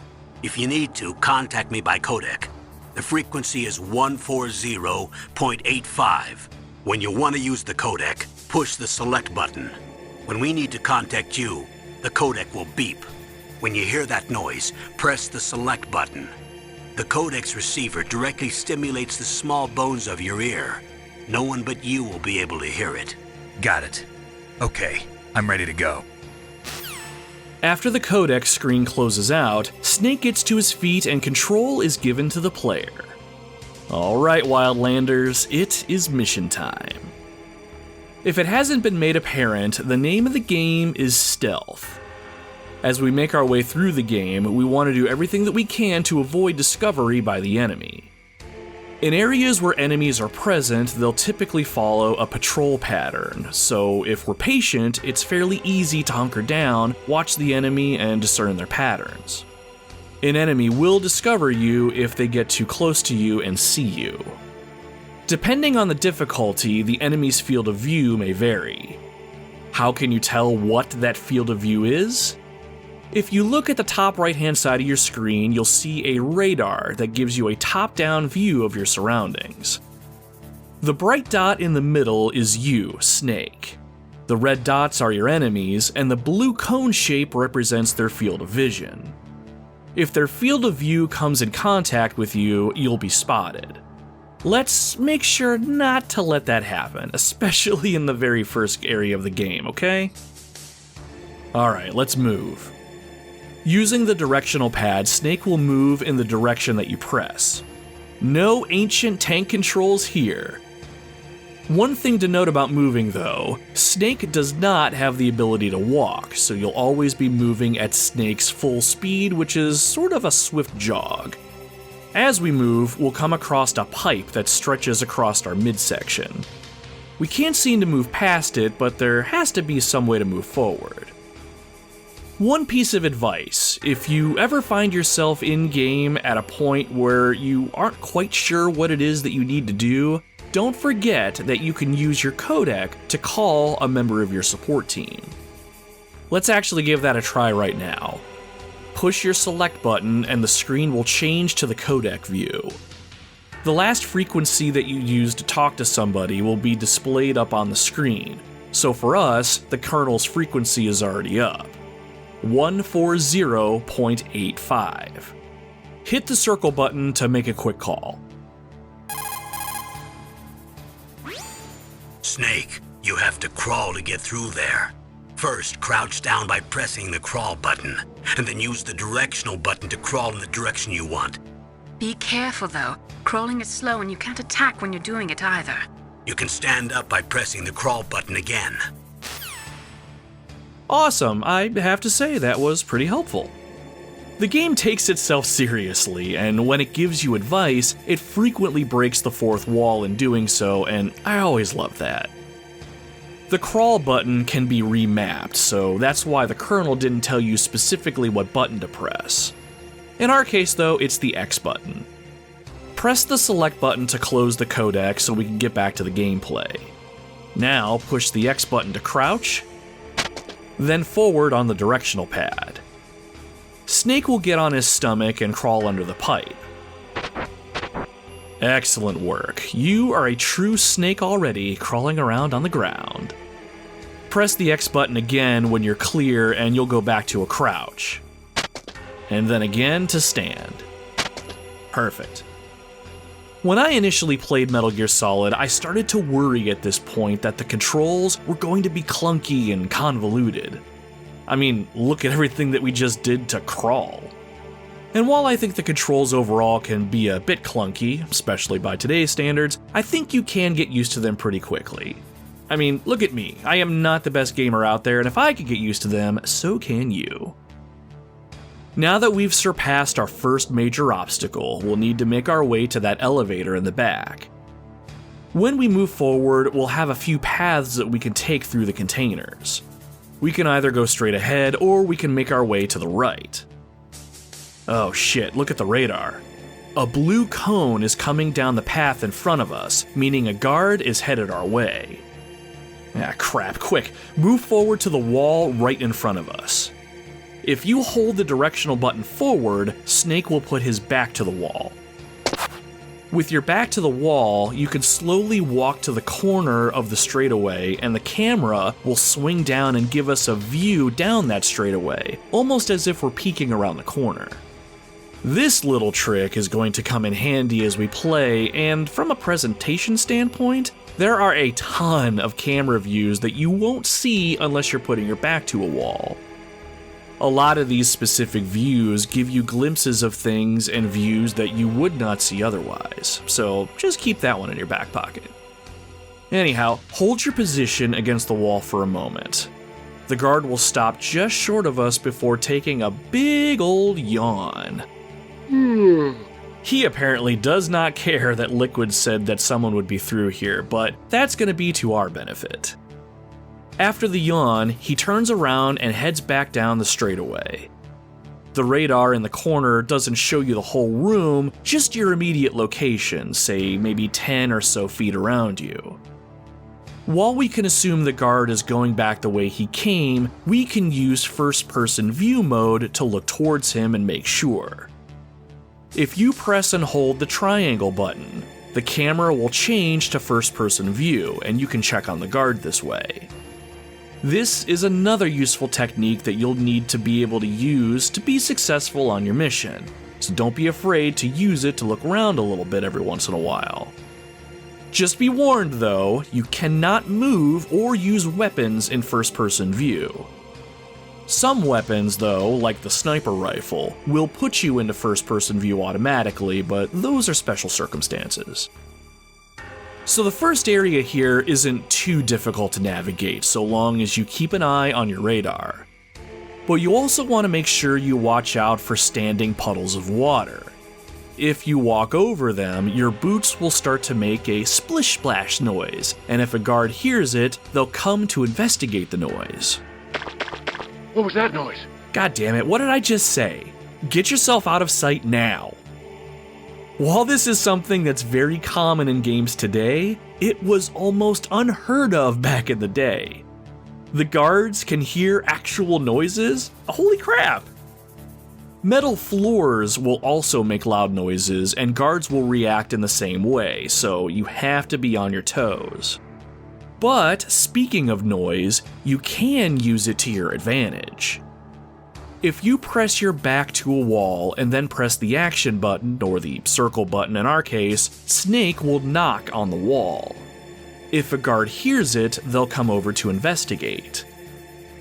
If you need to, contact me by codec. The frequency is 140.85. When you want to use the codec, push the select button. When we need to contact you, the codec will beep. When you hear that noise, press the select button. The codec's receiver directly stimulates the small bones of your ear. No one but you will be able to hear it. Got it. Okay, I'm ready to go. After the codec screen closes out, Snake gets to his feet and control is given to the player. Alright, Wildlanders, it is mission time. If it hasn't been made apparent, the name of the game is Stealth. As we make our way through the game, we want to do everything that we can to avoid discovery by the enemy. In areas where enemies are present, they'll typically follow a patrol pattern, so if we're patient, it's fairly easy to hunker down, watch the enemy, and discern their patterns. An enemy will discover you if they get too close to you and see you. Depending on the difficulty, the enemy's field of view may vary. How can you tell what that field of view is? If you look at the top right-hand side of your screen, you'll see a radar that gives you a top-down view of your surroundings. The bright dot in the middle is you, Snake. The red dots are your enemies, and the blue cone shape represents their field of vision. If their field of view comes in contact with you, you'll be spotted. Let's make sure not to let that happen, especially in the very first area of the game, okay? Alright, let's move. Using the directional pad, Snake will move in the direction that you press. No ancient tank controls here. One thing to note about moving though, Snake does not have the ability to walk, so you'll always be moving at Snake's full speed, which is sort of a swift jog. As we move, we'll come across a pipe that stretches across our midsection. We can't seem to move past it, but there has to be some way to move forward. One piece of advice, if you ever find yourself in-game at a point where you aren't quite sure what it is that you need to do, don't forget that you can use your codec to call a member of your support team. Let's actually give that a try right now. Push your select button and the screen will change to the codec view. The last frequency that you use to talk to somebody will be displayed up on the screen, so for us, the Colonel's frequency is already up. 140.85. hit the circle button to make a quick call. Snake, you have to crawl to get through there. First, crouch down by pressing the crawl button, and then use the directional button to crawl in the direction you want. Be careful, though. Crawling is slow and you can't attack when you're doing it either. You can stand up by pressing the crawl button again. Awesome, I have to say that was pretty helpful. The game takes itself seriously, and when it gives you advice, it frequently breaks the fourth wall in doing so, and I always love that. The crawl button can be remapped, so that's why the kernel didn't tell you specifically what button to press. In our case though, it's the X button. Press the select button to close the codec so we can get back to the gameplay. Now push the X button to crouch, then forward on the directional pad. Snake will get on his stomach and crawl under the pipe. Excellent work. You are a true snake already, crawling around on the ground. Press the X button again when you're clear and you'll go back to a crouch. And then again to stand. Perfect. When I initially played Metal Gear Solid, I started to worry at this point that the controls were going to be clunky and convoluted. I mean, look at everything that we just did to crawl. And while I think the controls overall can be a bit clunky, especially by today's standards, I think you can get used to them pretty quickly. I mean, look at me. I am not the best gamer out there, and if I could get used to them, so can you. Now that we've surpassed our first major obstacle, we'll need to make our way to that elevator in the back. When we move forward, we'll have a few paths that we can take through the containers. We can either go straight ahead, or we can make our way to the right. Oh shit, look at the radar. A blue cone is coming down the path in front of us, meaning a guard is headed our way. Ah crap, quick, move forward to the wall right in front of us. If you hold the directional button forward, Snake will put his back to the wall. With your back to the wall, you can slowly walk to the corner of the straightaway, and the camera will swing down and give us a view down that straightaway, almost as if we're peeking around the corner. This little trick is going to come in handy as we play, and from a presentation standpoint, there are a ton of camera views that you won't see unless you're putting your back to a wall. A lot of these specific views give you glimpses of things and views that you would not see otherwise, so just keep that one in your back pocket. Anyhow, hold your position against the wall for a moment. The guard will stop just short of us before taking a big old yawn. He apparently does not care that Liquid said that someone would be through here, but that's going to be to our benefit. After the yawn, he turns around and heads back down the straightaway. The radar in the corner doesn't show you the whole room, just your immediate location, say maybe 10 or so feet around you. While we can assume the guard is going back the way he came, we can use first-person view mode to look towards him and make sure. If you press and hold the triangle button, the camera will change to first-person view, and you can check on the guard this way. This is another useful technique that you'll need to be able to use to be successful on your mission, so don't be afraid to use it to look around a little bit every once in a while. Just be warned though, you cannot move or use weapons in first-person view. Some weapons though, like the sniper rifle, will put you into first-person view automatically, but those are special circumstances. So the first area here isn't too difficult to navigate so long as you keep an eye on your radar. But you also want to make sure you watch out for standing puddles of water. If you walk over them, your boots will start to make a splish-splash noise, and if a guard hears it, they'll come to investigate the noise. What was that noise? God damn it, what did I just say? Get yourself out of sight now. While this is something that's very common in games today, it was almost unheard of back in the day. The guards can hear actual noises? Holy crap! Metal floors will also make loud noises, and guards will react in the same way, so you have to be on your toes. But speaking of noise, you can use it to your advantage. If you press your back to a wall and then press the action button, or the circle button in our case, Snake will knock on the wall. If a guard hears it, they'll come over to investigate.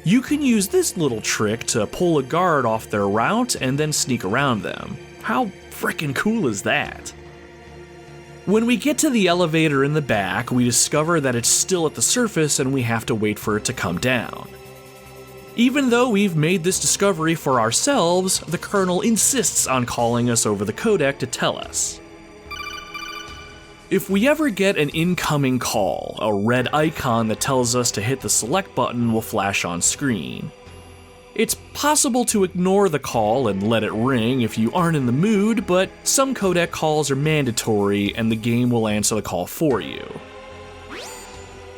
You can use this little trick to pull a guard off their route and then sneak around them. How frickin' cool is that? When we get to the elevator in the back, we discover that it's still at the surface and we have to wait for it to come down. Even though we've made this discovery for ourselves, the Colonel insists on calling us over the codec to tell us. If we ever get an incoming call, a red icon that tells us to hit the select button will flash on screen. It's possible to ignore the call and let it ring if you aren't in the mood, but some codec calls are mandatory and the game will answer the call for you.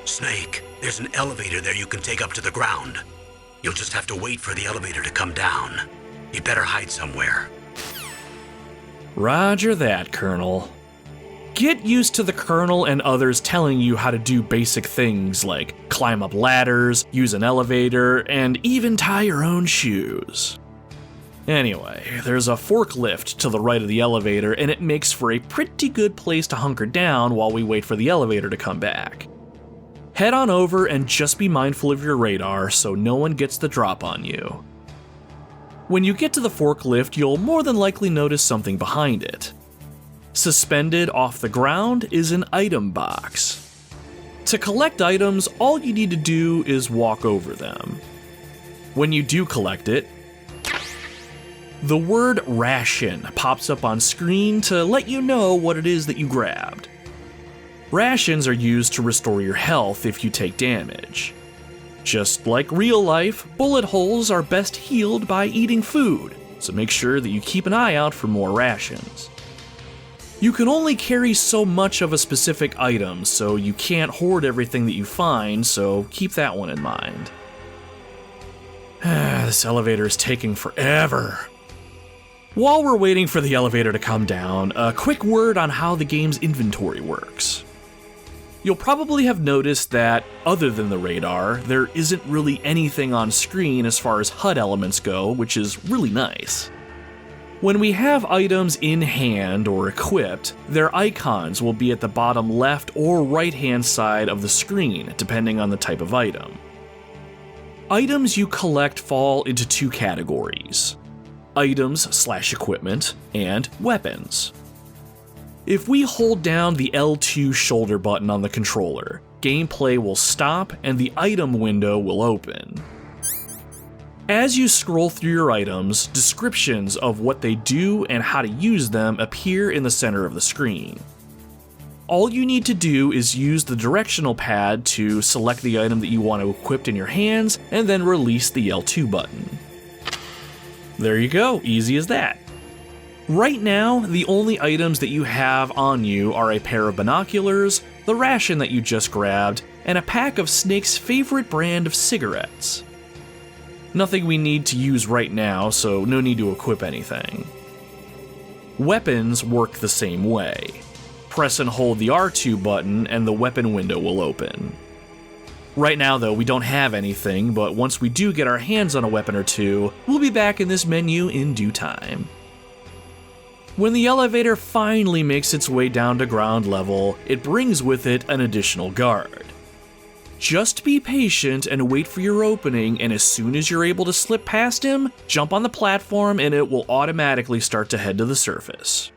Snake, there's an elevator there you can take up to the ground. You'll just have to wait for the elevator to come down. You'd better hide somewhere. Roger that, Colonel. Get used to the Colonel and others telling you how to do basic things like climb up ladders, use an elevator, and even tie your own shoes. Anyway, there's a forklift to the right of the elevator, and it makes for a pretty good place to hunker down while we wait for the elevator to come back. Head on over and just be mindful of your radar so no one gets the drop on you. When you get to the forklift, you'll more than likely notice something behind it. Suspended off the ground is an item box. To collect items, all you need to do is walk over them. When you do collect it, the word ration pops up on screen to let you know what it is that you grabbed. Rations are used to restore your health if you take damage. Just like real life, bullet holes are best healed by eating food, so make sure that you keep an eye out for more rations. You can only carry so much of a specific item, so you can't hoard everything that you find, so keep that one in mind. This elevator is taking forever. While we're waiting for the elevator to come down, a quick word on how the game's inventory works. You'll probably have noticed that, other than the radar, there isn't really anything on screen as far as HUD elements go, which is really nice. When we have items in hand or equipped, their icons will be at the bottom left or right hand side of the screen, depending on the type of item. Items you collect fall into two categories: items/equipment and weapons. If we hold down the L2 shoulder button on the controller, gameplay will stop and the item window will open. As you scroll through your items, descriptions of what they do and how to use them appear in the center of the screen. All you need to do is use the directional pad to select the item that you want to equip in your hands and then release the L2 button. There you go, easy as that. Right now, the only items that you have on you are a pair of binoculars, the ration that you just grabbed, and a pack of Snake's favorite brand of cigarettes. Nothing we need to use right now, so no need to equip anything. Weapons work the same way. Press and hold the R2 button and the weapon window will open. Right now though, we don't have anything, but once we do get our hands on a weapon or two, we'll be back in this menu in due time. When the elevator finally makes its way down to ground level, it brings with it an additional guard. Just be patient and wait for your opening, and as soon as you're able to slip past him, jump on the platform and it will automatically start to head to the surface.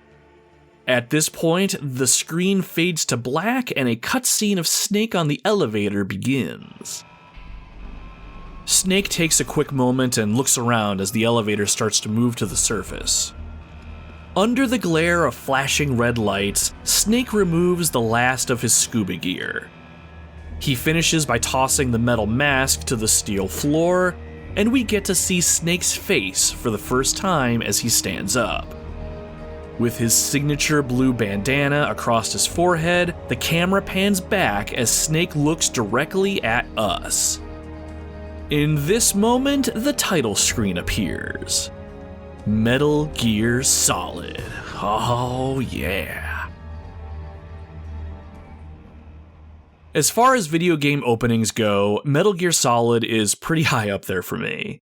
At this point, the screen fades to black and a cutscene of Snake on the elevator begins. Snake takes a quick moment and looks around as the elevator starts to move to the surface. Under the glare of flashing red lights, Snake removes the last of his scuba gear. He finishes by tossing the metal mask to the steel floor, and we get to see Snake's face for the first time as he stands up. With his signature blue bandana across his forehead, the camera pans back as Snake looks directly at us. In this moment, the title screen appears. Metal Gear Solid. Oh yeah. As far as video game openings go, Metal Gear Solid is pretty high up there for me.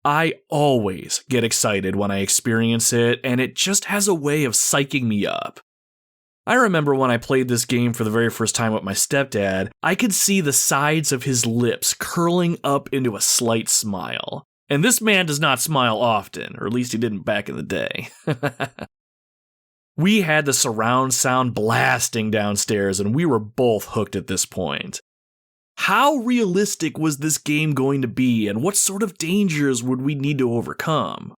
I always get excited when I experience it, and it just has a way of psyching me up. I remember when I played this game for the very first time with my stepdad, I could see the sides of his lips curling up into a slight smile. And this man does not smile often, or at least he didn't back in the day. We had the surround sound blasting downstairs, and we were both hooked at this point. How realistic was this game going to be, and what sort of dangers would we need to overcome?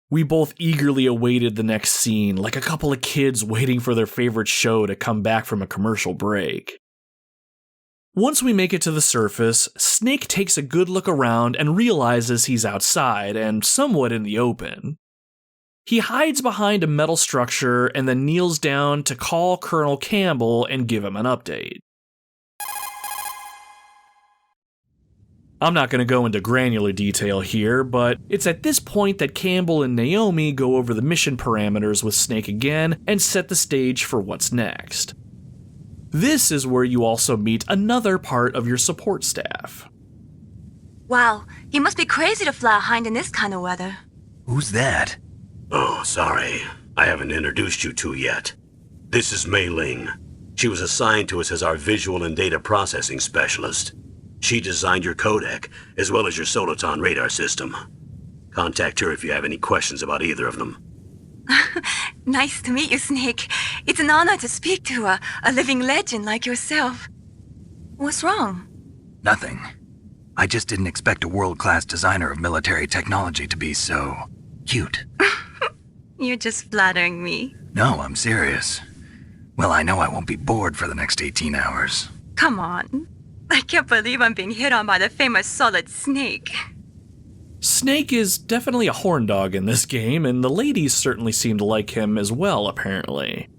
We both eagerly awaited the next scene, like a couple of kids waiting for their favorite show to come back from a commercial break. Once we make it to the surface, Snake takes a good look around and realizes he's outside and somewhat in the open. He hides behind a metal structure and then kneels down to call Colonel Campbell and give him an update. I'm not going to go into granular detail here, but it's at this point that Campbell and Naomi go over the mission parameters with Snake again and set the stage for what's next. This is where you also meet another part of your support staff. Wow, you must be crazy to fly behind in this kind of weather. Who's that? Oh, sorry. I haven't introduced you to yet. This is Mei Ling. She was assigned to us as our visual and data processing specialist. She designed your codec, as well as your Soliton radar system. Contact her if you have any questions about either of them. Nice to meet you, Snake. It's an honor to speak to a living legend like yourself. What's wrong? Nothing. I just didn't expect a world-class designer of military technology to be so cute. You're just flattering me. No, I'm serious. Well, I know I won't be bored for the next 18 hours. Come on. I can't believe I'm being hit on by the famous Solid Snake. Snake is definitely a horn dog in this game, and the ladies certainly seem to like him as well, apparently.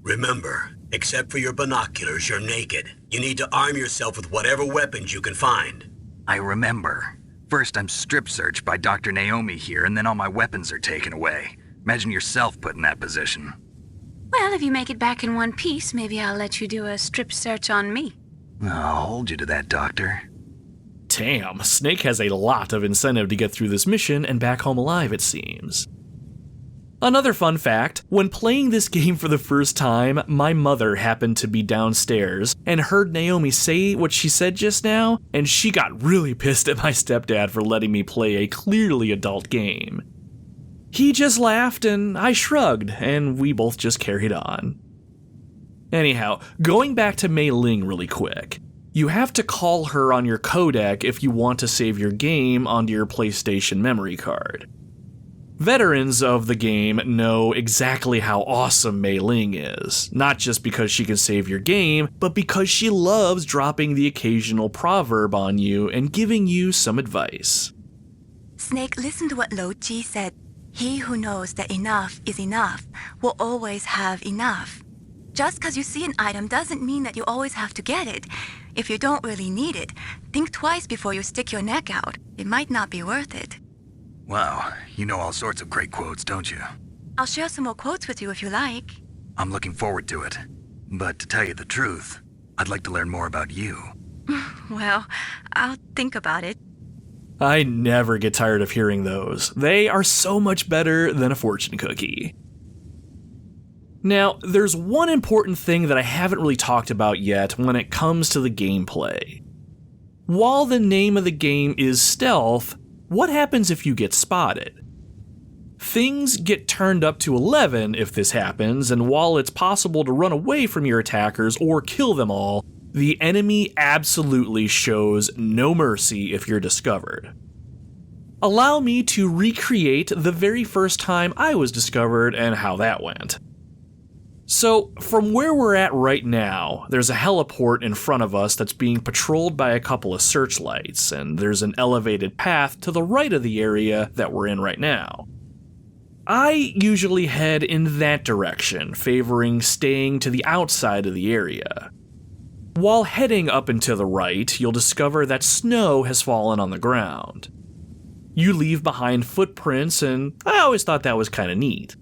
Remember, except for your binoculars, you're naked. You need to arm yourself with whatever weapons you can find. I remember. First I'm strip searched by Dr. Naomi here, and then all my weapons are taken away. Imagine yourself put in that position. Well, if you make it back in one piece, maybe I'll let you do a strip search on me. I'll hold you to that, Doctor. Damn, Snake has a lot of incentive to get through this mission and back home alive, it seems. Another fun fact, when playing this game for the first time, my mother happened to be downstairs and heard Naomi say what she said just now, and she got really pissed at my stepdad for letting me play a clearly adult game. He just laughed and I shrugged, and we both just carried on. Anyhow, going back to Mei Ling really quick. You have to call her on your codec if you want to save your game onto your PlayStation memory card. Veterans of the game know exactly how awesome Mei Ling is, not just because she can save your game, but because she loves dropping the occasional proverb on you and giving you some advice. Snake, listen to what Lo Ji said. He who knows that enough is enough will always have enough. Just because you see an item doesn't mean that you always have to get it. If you don't really need it, think twice before you stick your neck out. It might not be worth it. Wow, you know all sorts of great quotes, don't you? I'll share some more quotes with you if you like. I'm looking forward to it. But to tell you the truth, I'd like to learn more about you. Well, I'll think about it. I never get tired of hearing those. They are so much better than a fortune cookie. Now, there's one important thing that I haven't really talked about yet when it comes to the gameplay. While the name of the game is Stealth, what happens if you get spotted? Things get turned up to 11 if this happens, and while it's possible to run away from your attackers or kill them all, the enemy absolutely shows no mercy if you're discovered. Allow me to recreate the very first time I was discovered and how that went. So, from where we're at right now, there's a heliport in front of us that's being patrolled by a couple of searchlights, and there's an elevated path to the right of the area that we're in right now. I usually head in that direction, favoring staying to the outside of the area. While heading up and to the right, you'll discover that snow has fallen on the ground. You leave behind footprints, and I always thought that was kind of neat.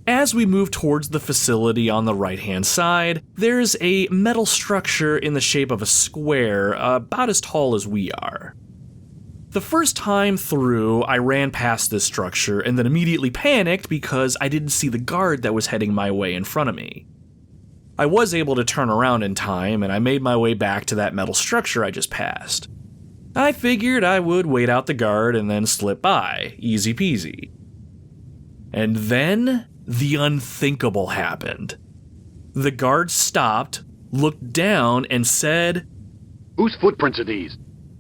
As we move towards the facility on the right-hand side, there's a metal structure in the shape of a square about as tall as we are. The first time through, I ran past this structure and then immediately panicked because I didn't see the guard that was heading my way in front of me. I was able to turn around in time, and I made my way back to that metal structure I just passed. I figured I would wait out the guard and then slip by, easy peasy. And then, the unthinkable happened. The guard stopped, looked down, and said, "Whose footprints are these?"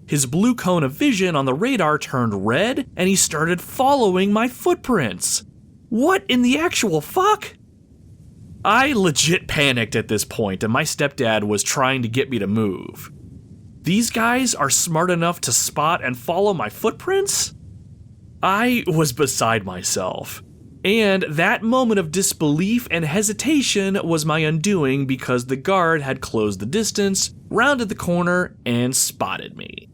His blue cone of vision on the radar turned red, and he started following my footprints. What in the actual fuck? I legit panicked at this point, and my stepdad was trying to get me to move. These guys are smart enough to spot and follow my footprints? I was beside myself. And that moment of disbelief and hesitation was my undoing because the guard had closed the distance, rounded the corner, and spotted me.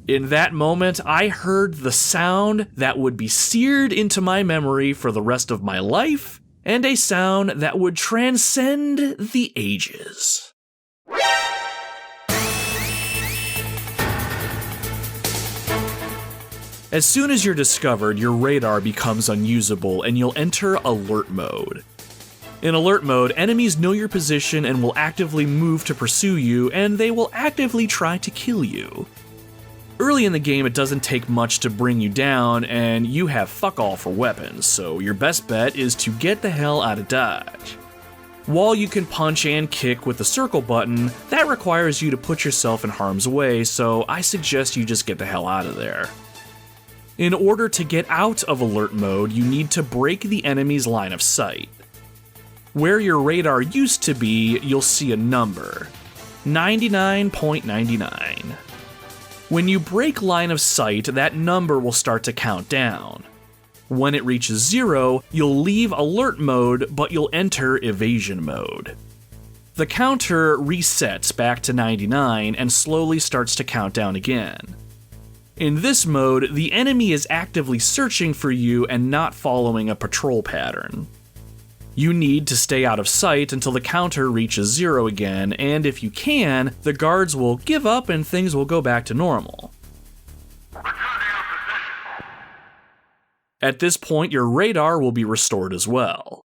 In that moment, I heard the sound that would be seared into my memory for the rest of my life, and a sound that would transcend the ages. As soon as you're discovered, your radar becomes unusable and you'll enter alert mode. In alert mode, enemies know your position and will actively move to pursue you, and they will actively try to kill you. Early in the game, it doesn't take much to bring you down, and you have fuck all for weapons, so your best bet is to get the hell out of dodge. While you can punch and kick with the circle button, that requires you to put yourself in harm's way, so I suggest you just get the hell out of there. In order to get out of alert mode, you need to break the enemy's line of sight. Where your radar used to be, you'll see a number, 99.99. When you break line of sight, that number will start to count down. When it reaches 0, you'll leave alert mode, but you'll enter evasion mode. The counter resets back to 99 and slowly starts to count down again. In this mode, the enemy is actively searching for you and not following a patrol pattern. You need to stay out of sight until the counter reaches 0 again, and if you can, the guards will give up and things will go back to normal. At this point, your radar will be restored as well.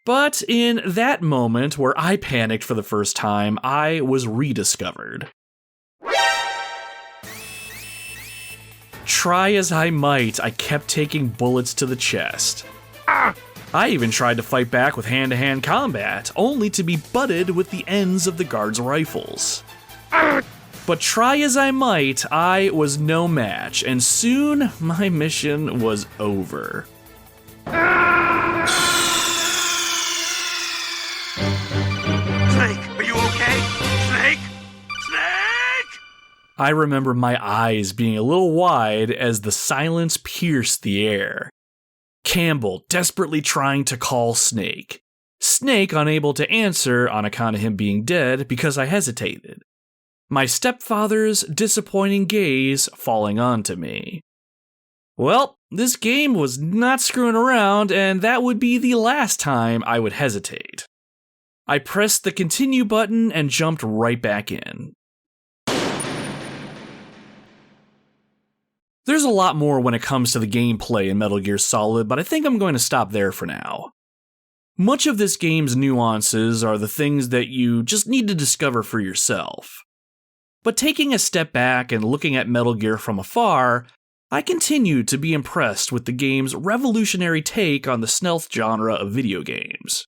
But in that moment where I panicked for the first time, I was rediscovered. Try as I might, I kept taking bullets to the chest. I even tried to fight back with hand-to-hand combat, only to be butted with the ends of the guards' rifles. But try as I might, I was no match, and soon my mission was over. Snake, are you okay? Snake? Snake! I remember my eyes being a little wide as the silence pierced the air. Campbell desperately trying to call Snake. Snake unable to answer on account of him being dead because I hesitated. My stepfather's disappointing gaze falling onto me. Well, this game was not screwing around, and that would be the last time I would hesitate. I pressed the continue button and jumped right back in. There's a lot more when it comes to the gameplay in Metal Gear Solid, but I think I'm going to stop there for now. Much of this game's nuances are the things that you just need to discover for yourself. But taking a step back and looking at Metal Gear from afar, I continue to be impressed with the game's revolutionary take on the stealth genre of video games.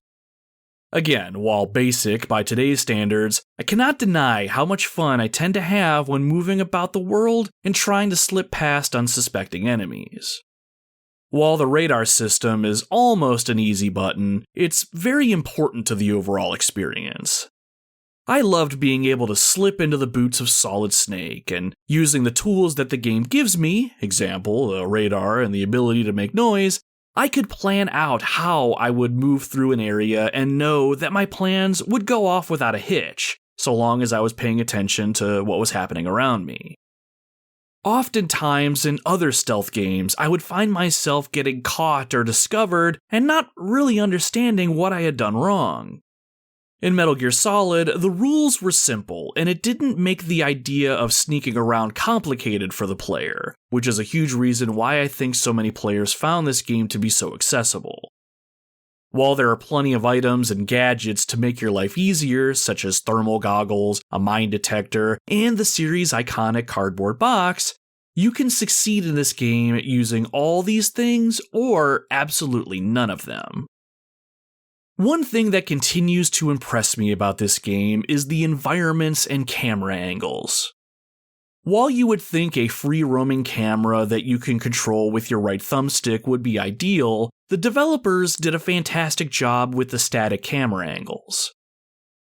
Again, while basic by today's standards, I cannot deny how much fun I tend to have when moving about the world and trying to slip past unsuspecting enemies. While the radar system is almost an easy button, it's very important to the overall experience. I loved being able to slip into the boots of Solid Snake and using the tools that the game gives me, example, the radar and the ability to make noise, I could plan out how I would move through an area and know that my plans would go off without a hitch, so long as I was paying attention to what was happening around me. Oftentimes in other stealth games, I would find myself getting caught or discovered and not really understanding what I had done wrong. In Metal Gear Solid, the rules were simple, and it didn't make the idea of sneaking around complicated for the player, which is a huge reason why I think so many players found this game to be so accessible. While there are plenty of items and gadgets to make your life easier, such as thermal goggles, a mine detector, and the series' iconic cardboard box, you can succeed in this game using all these things or absolutely none of them. One thing that continues to impress me about this game is the environments and camera angles. While you would think a free-roaming camera that you can control with your right thumbstick would be ideal, the developers did a fantastic job with the static camera angles.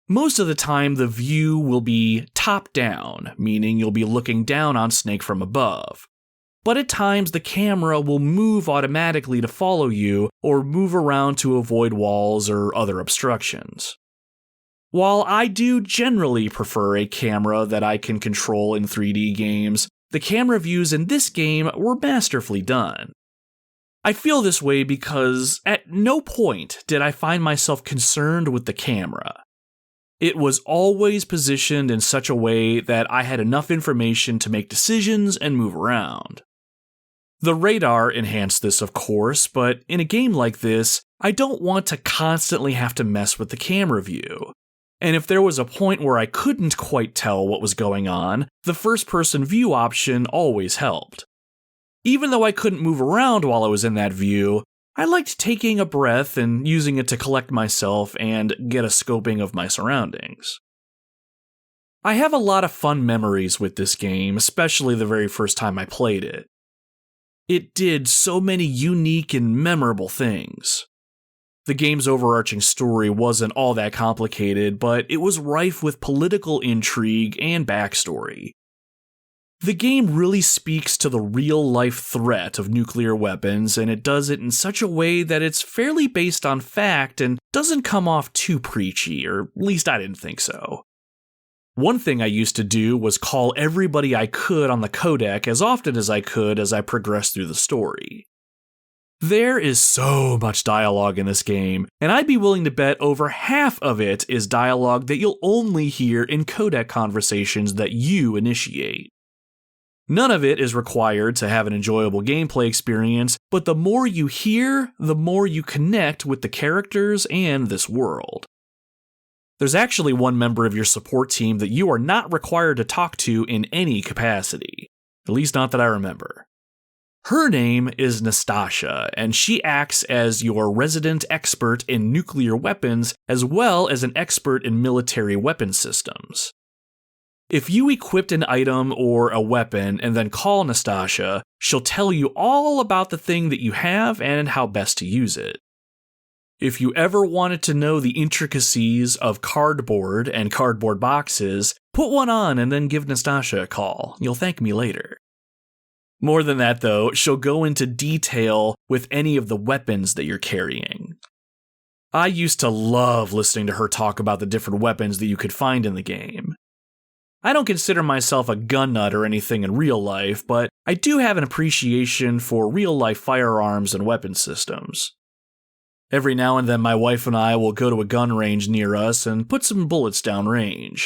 Most of the time, the view will be top-down, meaning you'll be looking down on Snake from above. But at times, the camera will move automatically to follow you or move around to avoid walls or other obstructions. While I do generally prefer a camera that I can control in 3D games, the camera views in this game were masterfully done. I feel this way because at no point did I find myself concerned with the camera. It was always positioned in such a way that I had enough information to make decisions and move around. The radar enhanced this, of course, but in a game like this, I don't want to constantly have to mess with the camera view. And if there was a point where I couldn't quite tell what was going on, the first-person view option always helped. Even though I couldn't move around while I was in that view, I liked taking a breath and using it to collect myself and get a scoping of my surroundings. I have a lot of fun memories with this game, especially the very first time I played it. It did so many unique and memorable things. The game's overarching story wasn't all that complicated, but it was rife with political intrigue and backstory. The game really speaks to the real-life threat of nuclear weapons, and it does it in such a way that it's fairly based on fact and doesn't come off too preachy, or at least I didn't think so. One thing I used to do was call everybody I could on the codec as often as I could as I progressed through the story. There is so much dialogue in this game, and I'd be willing to bet over half of it is dialogue that you'll only hear in codec conversations that you initiate. None of it is required to have an enjoyable gameplay experience, but the more you hear, the more you connect with the characters and this world. There's actually one member of your support team that you are not required to talk to in any capacity, at least not that I remember. Her name is Nastasha, and she acts as your resident expert in nuclear weapons as well as an expert in military weapon systems. If you equipped an item or a weapon and then call Nastasha, she'll tell you all about the thing that you have and how best to use it. If you ever wanted to know the intricacies of cardboard and cardboard boxes, put one on and then give Nastasha a call. You'll thank me later. More than that, though, she'll go into detail with any of the weapons that you're carrying. I used to love listening to her talk about the different weapons that you could find in the game. I don't consider myself a gun nut or anything in real life, but I do have an appreciation for real-life firearms and weapon systems. Every now and then my wife and I will go to a gun range near us and put some bullets downrange.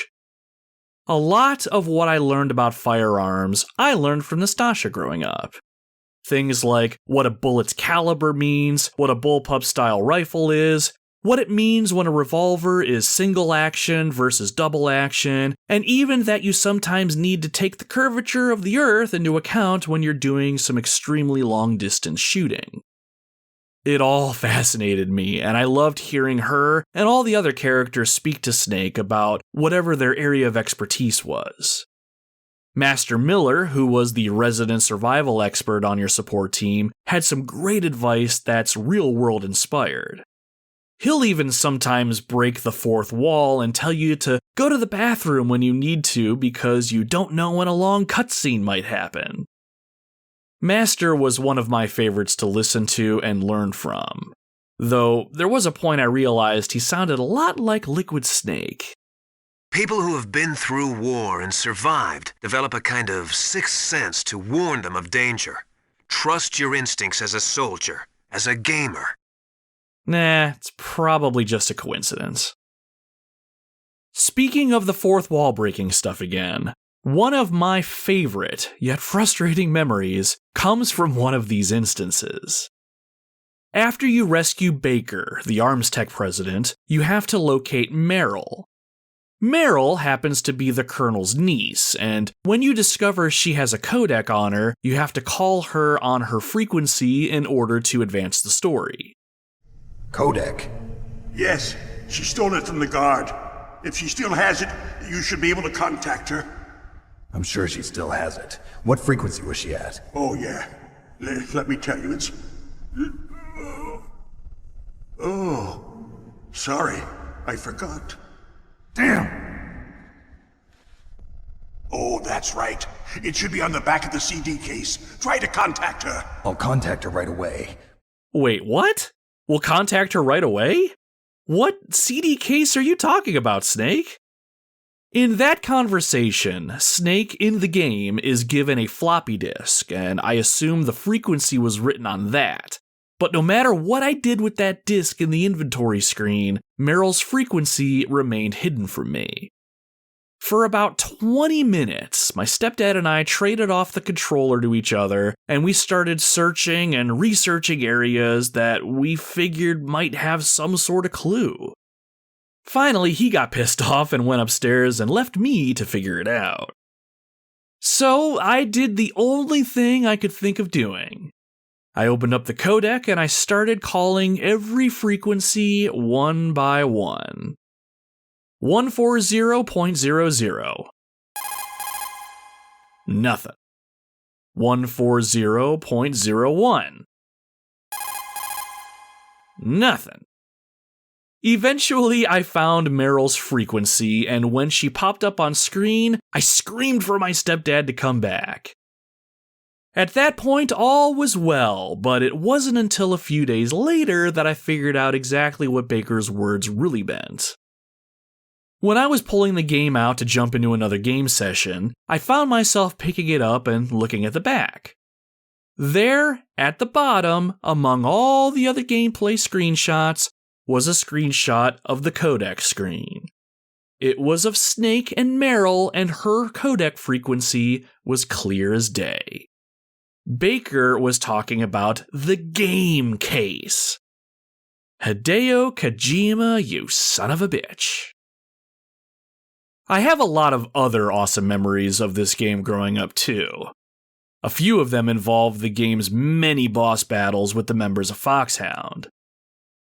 A lot of what I learned about firearms, I learned from Nastasha growing up. Things like what a bullet's caliber means, what a bullpup-style rifle is, what it means when a revolver is single action versus double action, and even that you sometimes need to take the curvature of the earth into account when you're doing some extremely long-distance shooting. It all fascinated me, and I loved hearing her and all the other characters speak to Snake about whatever their area of expertise was. Master Miller, who was the resident survival expert on your support team, had some great advice that's real-world inspired. He'll even sometimes break the fourth wall and tell you to go to the bathroom when you need to because you don't know when a long cutscene might happen. Master was one of my favorites to listen to and learn from, though there was a point I realized he sounded a lot like Liquid Snake. People who have been through war and survived develop a kind of sixth sense to warn them of danger. Trust your instincts as a soldier, as a gamer. Nah, it's probably just a coincidence. Speaking of the fourth wall breaking stuff again, one of my favorite, yet frustrating memories comes from one of these instances. After you rescue Baker, the arms tech president, you have to locate Meryl. Meryl happens to be the Colonel's niece, and when you discover she has a codec on her, you have to call her on her frequency in order to advance the story. Codec? Yes, she stole it from the guard. If she still has it, you should be able to contact her. I'm sure she still has it. What frequency was she at? Oh, yeah. Let me tell you, it's... Oh, sorry, I forgot. Damn! Oh, that's right. It should be on the back of the CD case. Try to contact her. I'll contact her right away. Wait, what? We'll contact her right away? What CD case are you talking about, Snake? In that conversation, Snake in the game is given a floppy disk, and I assume the frequency was written on that. But no matter what I did with that disk in the inventory screen, Meryl's frequency remained hidden from me. For about 20 minutes, my stepdad and I traded off the controller to each other, and we started searching and researching areas that we figured might have some sort of clue. Finally, he got pissed off and went upstairs and left me to figure it out. So I did the only thing I could think of doing. I opened up the codec and I started calling every frequency one by one. 140.00. Nothing. 140.01. Nothing. Eventually, I found Meryl's frequency, and when she popped up on screen, I screamed for my stepdad to come back. At that point, all was well, but it wasn't until a few days later that I figured out exactly what Baker's words really meant. When I was pulling the game out to jump into another game session, I found myself picking it up and looking at the back. There, at the bottom, among all the other gameplay screenshots, was a screenshot of the codec screen. It was of Snake and Meryl, and her codec frequency was clear as day. Baker was talking about the game case. Hideo Kojima, you son of a bitch. I have a lot of other awesome memories of this game growing up too. A few of them involve the game's many boss battles with the members of Foxhound.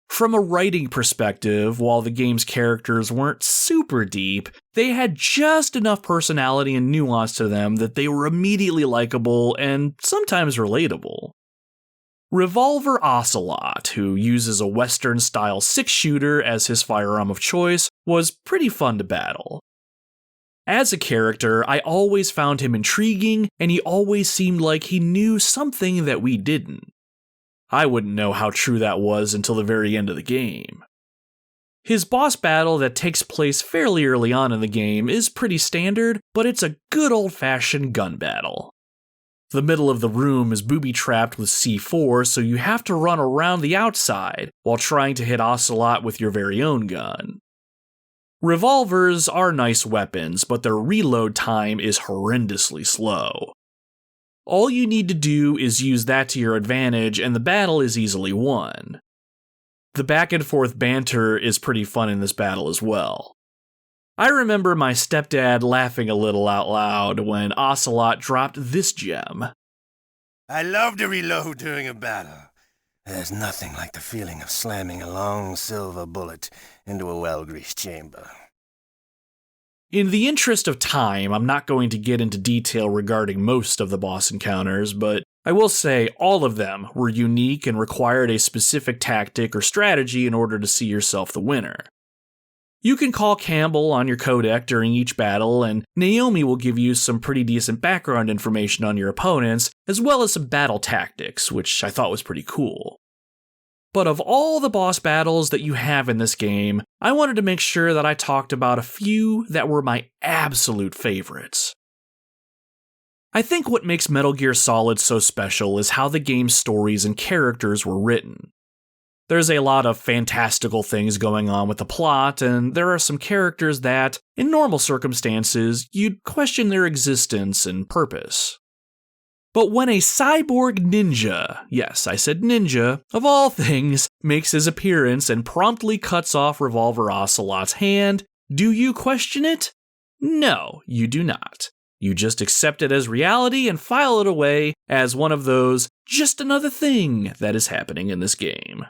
From a writing perspective, while the game's characters weren't super deep, they had just enough personality and nuance to them that they were immediately likable and sometimes relatable. Revolver Ocelot, who uses a Western-style six-shooter as his firearm of choice, was pretty fun to battle. As a character, I always found him intriguing, and he always seemed like he knew something that we didn't. I wouldn't know how true that was until the very end of the game. His boss battle that takes place fairly early on in the game is pretty standard, but it's a good old-fashioned gun battle. The middle of the room is booby-trapped with C4, so you have to run around the outside while trying to hit Ocelot with your very own gun. Revolvers are nice weapons, but their reload time is horrendously slow. All you need to do is use that to your advantage, and the battle is easily won. The back and forth banter is pretty fun in this battle as well. I remember my stepdad laughing a little out loud when Ocelot dropped this gem. I love to reload during a battle. There's nothing like the feeling of slamming a long silver bullet into a well-greased chamber. In the interest of time, I'm not going to get into detail regarding most of the boss encounters, but I will say all of them were unique and required a specific tactic or strategy in order to see yourself the winner. You can call Campbell on your codec during each battle, and Naomi will give you some pretty decent background information on your opponents, as well as some battle tactics, which I thought was pretty cool. But of all the boss battles that you have in this game, I wanted to make sure that I talked about a few that were my absolute favorites. I think what makes Metal Gear Solid so special is how the game's stories and characters were written. There's a lot of fantastical things going on with the plot, and there are some characters that, in normal circumstances, you'd question their existence and purpose. But when a cyborg ninja, yes, I said ninja, of all things, makes his appearance and promptly cuts off Revolver Ocelot's hand, do you question it? No, you do not. You just accept it as reality and file it away as one of those, just another thing that is happening in this game.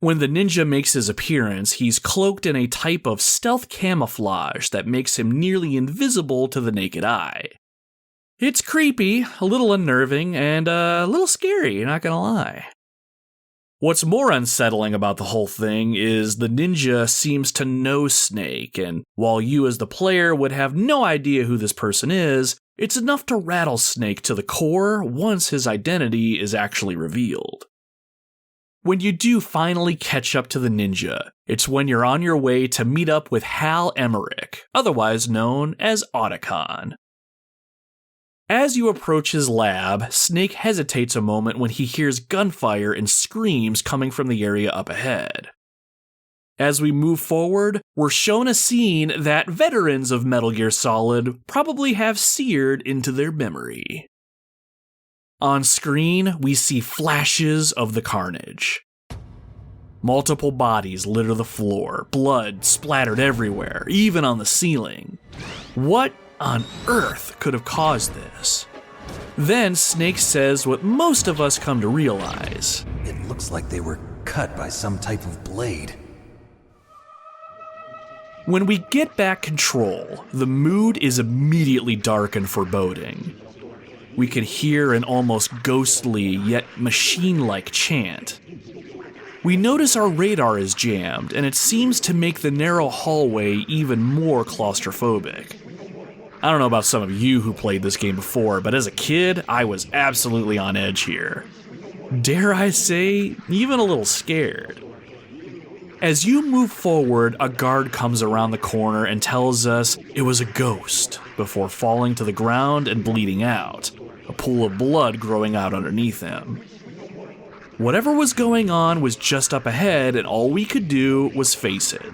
When the ninja makes his appearance, he's cloaked in a type of stealth camouflage that makes him nearly invisible to the naked eye. It's creepy, a little unnerving, and a little scary, not gonna lie. What's more unsettling about the whole thing is the ninja seems to know Snake, and while you as the player would have no idea who this person is, it's enough to rattle Snake to the core once his identity is actually revealed. When you do finally catch up to the ninja, it's when you're on your way to meet up with Hal Emmerich, otherwise known as Otacon. As you approach his lab, Snake hesitates a moment when he hears gunfire and screams coming from the area up ahead. As we move forward, we're shown a scene that veterans of Metal Gear Solid probably have seared into their memory. On screen, we see flashes of the carnage. Multiple bodies litter the floor, blood splattered everywhere, even on the ceiling. What on earth could have caused this? Then Snake says what most of us come to realize. It looks like they were cut by some type of blade. When we get back control, the mood is immediately dark and foreboding. We can hear an almost ghostly yet machine-like chant. We notice our radar is jammed, and it seems to make the narrow hallway even more claustrophobic. I don't know about some of you who played this game before, but as a kid, I was absolutely on edge here. Dare I say, even a little scared. As you move forward, a guard comes around the corner and tells us it was a ghost, before falling to the ground and bleeding out, a pool of blood growing out underneath him. Whatever was going on was just up ahead, and all we could do was face it.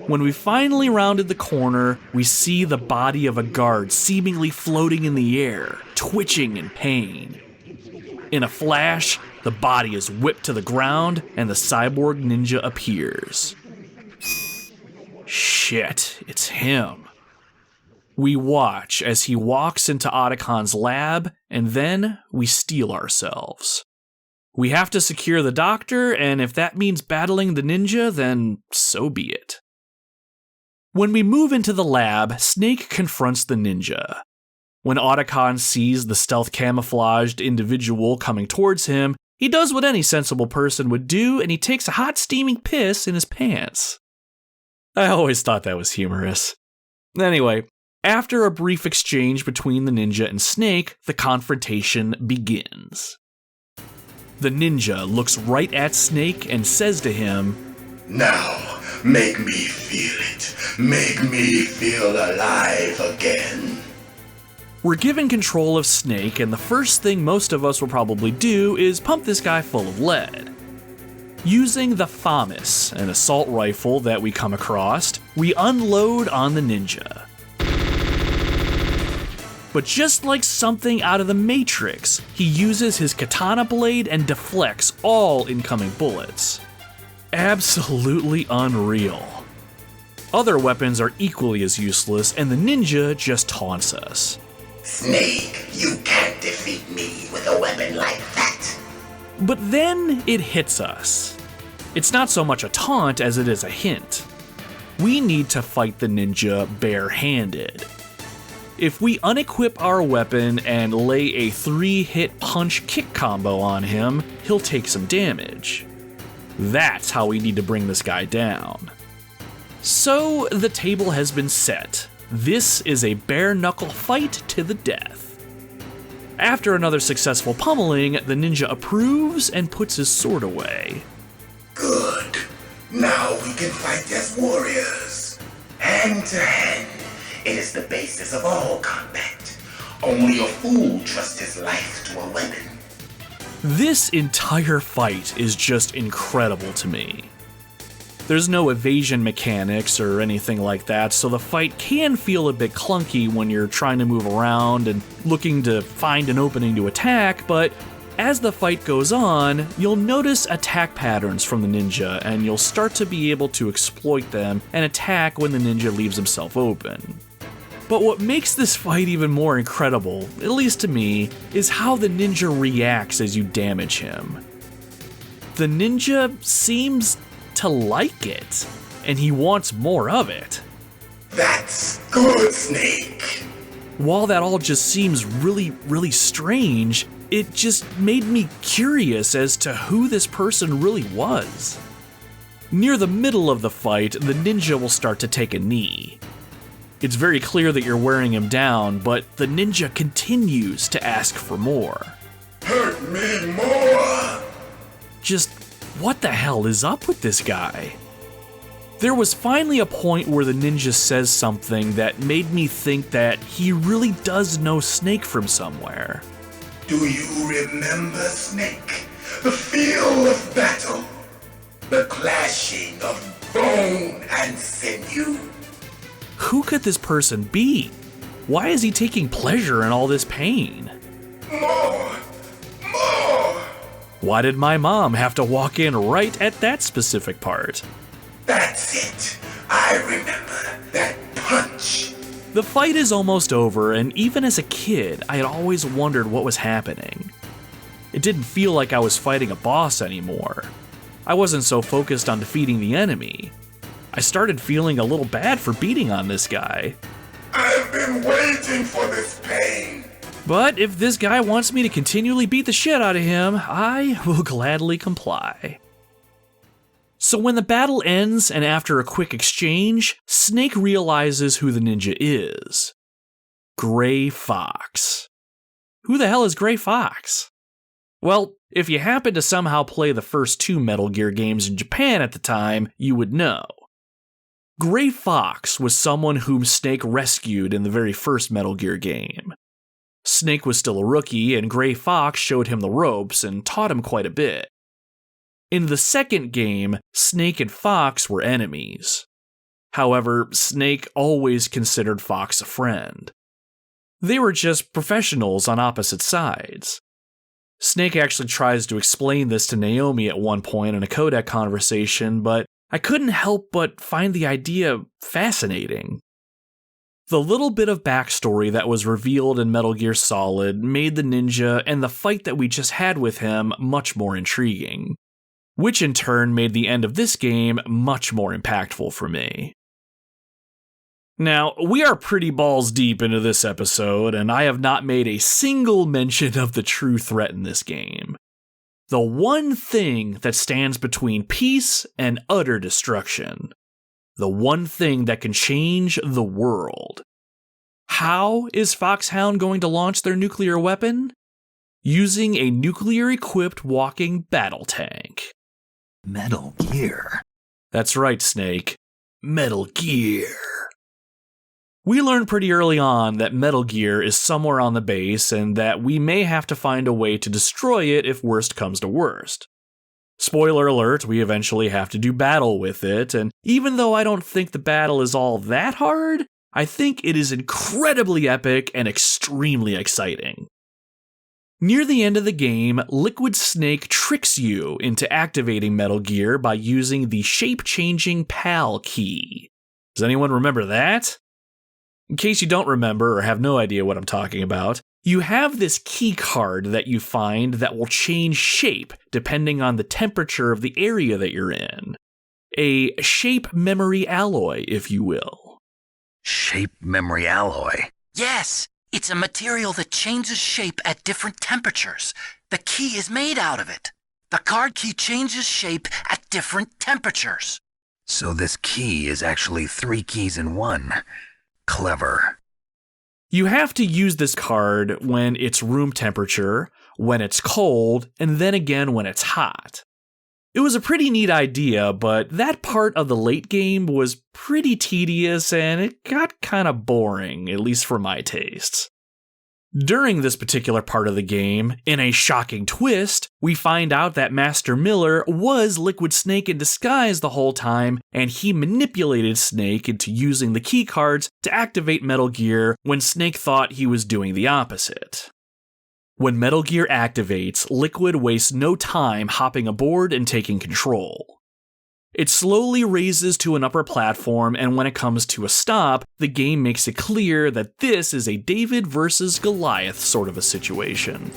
When we finally rounded the corner, we see the body of a guard seemingly floating in the air, twitching in pain. In a flash, the body is whipped to the ground and the cyborg ninja appears. Shit, it's him. We watch as he walks into Otacon's lab, and then we steel ourselves. We have to secure the doctor, and if that means battling the ninja, then so be it. When we move into the lab, Snake confronts the ninja. When Otacon sees the stealth camouflaged individual coming towards him, he does what any sensible person would do, and he takes a hot steaming piss in his pants. I always thought that was humorous. Anyway, after a brief exchange between the ninja and Snake, the confrontation begins. The ninja looks right at Snake and says to him, "Now, make me feel it. Make me feel alive again." We're given control of Snake, and the first thing most of us will probably do is pump this guy full of lead. Using the FAMAS, an assault rifle that we come across, we unload on the ninja. But just like something out of the Matrix, he uses his katana blade and deflects all incoming bullets. Absolutely unreal. Other weapons are equally as useless, and the ninja just taunts us. "Snake, you can't defeat me with a weapon like that." But then it hits us. It's not so much a taunt as it is a hint. We need to fight the ninja barehanded. If we unequip our weapon and lay a 3-hit punch-kick combo on him, he'll take some damage. That's how we need to bring this guy down. So the table has been set. This is a bare-knuckle fight to the death. After another successful pummeling, the ninja approves and puts his sword away. "Good. Now we can fight as warriors. Hand to hand. It is the basis of all combat. Only a fool trusts his life to a weapon." This entire fight is just incredible to me. There's no evasion mechanics or anything like that, so the fight can feel a bit clunky when you're trying to move around and looking to find an opening to attack, but as the fight goes on, you'll notice attack patterns from the ninja, and you'll start to be able to exploit them and attack when the ninja leaves himself open. But what makes this fight even more incredible, at least to me, is how the ninja reacts as you damage him. The ninja seems to like it, and he wants more of it. That's good, Snake. While that all just seems really strange, it just made me curious as to who this person really was. Near the middle of the fight, the ninja will start to take a knee. It's very clear that you're wearing him down, but the ninja continues to ask for more. Hurt me more! Just what the hell is up with this guy? There was finally a point where the ninja says something that made me think that he really does know Snake from somewhere. Do you remember, Snake? The feel of battle? The clashing of bone and sinew? Who could this person be? Why is he taking pleasure in all this pain? More! Why did my mom have to walk in right at that specific part? That's it. I remember that punch. The fight is almost over, and even as a kid, I had always wondered what was happening. It didn't feel like I was fighting a boss anymore. I wasn't so focused on defeating the enemy. I started feeling a little bad for beating on this guy. I've been waiting for this pain. But if this guy wants me to continually beat the shit out of him, I will gladly comply. So when the battle ends and after a quick exchange, Snake realizes who the ninja is. Gray Fox. Who the hell is Gray Fox? Well, if you happen to somehow play the first 2 Metal Gear games in Japan at the time, you would know. Gray Fox was someone whom Snake rescued in the very first Metal Gear game. Snake was still a rookie, and Gray Fox showed him the ropes and taught him quite a bit. In the second game, Snake and Fox were enemies. However, Snake always considered Fox a friend. They were just professionals on opposite sides. Snake actually tries to explain this to Naomi at one point in a codec conversation, but I couldn't help but find the idea fascinating. The little bit of backstory that was revealed in Metal Gear Solid made the ninja and the fight that we just had with him much more intriguing, which in turn made the end of this game much more impactful for me. Now, we are pretty balls deep into this episode, and I have not made a single mention of the true threat in this game. The one thing that stands between peace and utter destruction. The one thing that can change the world. How is Foxhound going to launch their nuclear weapon? Using a nuclear-equipped walking battle tank. Metal Gear. That's right, Snake. Metal Gear. We learned pretty early on that Metal Gear is somewhere on the base and that we may have to find a way to destroy it if worst comes to worst. Spoiler alert, we eventually have to do battle with it, and even though I don't think the battle is all that hard, I think it is incredibly epic and extremely exciting. Near the end of the game, Liquid Snake tricks you into activating Metal Gear by using the shape-changing PAL key. Does anyone remember that? In case you don't remember or have no idea what I'm talking about, you have this key card that you find that will change shape depending on the temperature of the area that you're in. A shape memory alloy, if you will. Shape memory alloy? Yes, it's a material that changes shape at different temperatures. The key is made out of it. The card key changes shape at different temperatures. So this key is actually 3 keys in one. Clever. You have to use this card when it's room temperature, when it's cold, and then again when it's hot. It was a pretty neat idea, but that part of the late game was pretty tedious and it got kind of boring, at least for my tastes. During this particular part of the game, in a shocking twist, we find out that Master Miller was Liquid Snake in disguise the whole time, and he manipulated Snake into using the keycards to activate Metal Gear when Snake thought he was doing the opposite. When Metal Gear activates, Liquid wastes no time hopping aboard and taking control. It slowly raises to an upper platform, and when it comes to a stop, the game makes it clear that this is a David versus Goliath sort of a situation.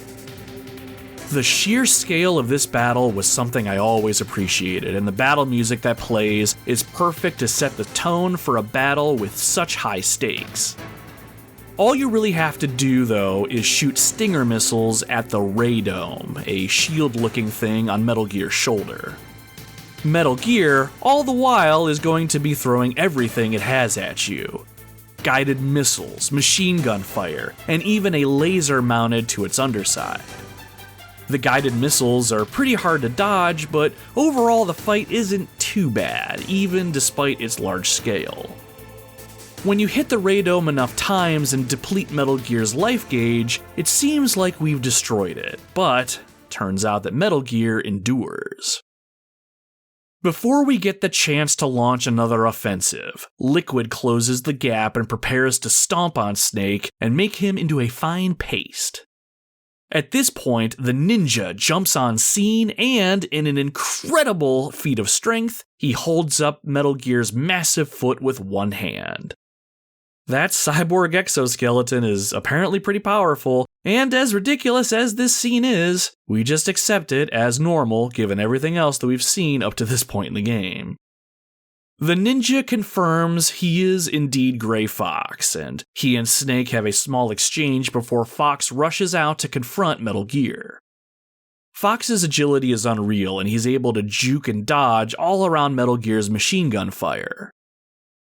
The sheer scale of this battle was something I always appreciated, and the battle music that plays is perfect to set the tone for a battle with such high stakes. All you really have to do, though, is shoot stinger missiles at the Ray Dome, a shield-looking thing on Metal Gear's shoulder. Metal Gear, all the while, is going to be throwing everything it has at you. Guided missiles, machine gun fire, and even a laser mounted to its underside. The guided missiles are pretty hard to dodge, but overall the fight isn't too bad, even despite its large scale. When you hit the Ray Dome enough times and deplete Metal Gear's life gauge, it seems like we've destroyed it, but turns out that Metal Gear endures. Before we get the chance to launch another offensive, Liquid closes the gap and prepares to stomp on Snake and make him into a fine paste. At this point, the ninja jumps on scene and, in an incredible feat of strength, he holds up Metal Gear's massive foot with one hand. That cyborg exoskeleton is apparently pretty powerful, and as ridiculous as this scene is, we just accept it as normal given everything else that we've seen up to this point in the game. The ninja confirms he is indeed Gray Fox, and he and Snake have a small exchange before Fox rushes out to confront Metal Gear. Fox's agility is unreal, and he's able to juke and dodge all around Metal Gear's machine gun fire.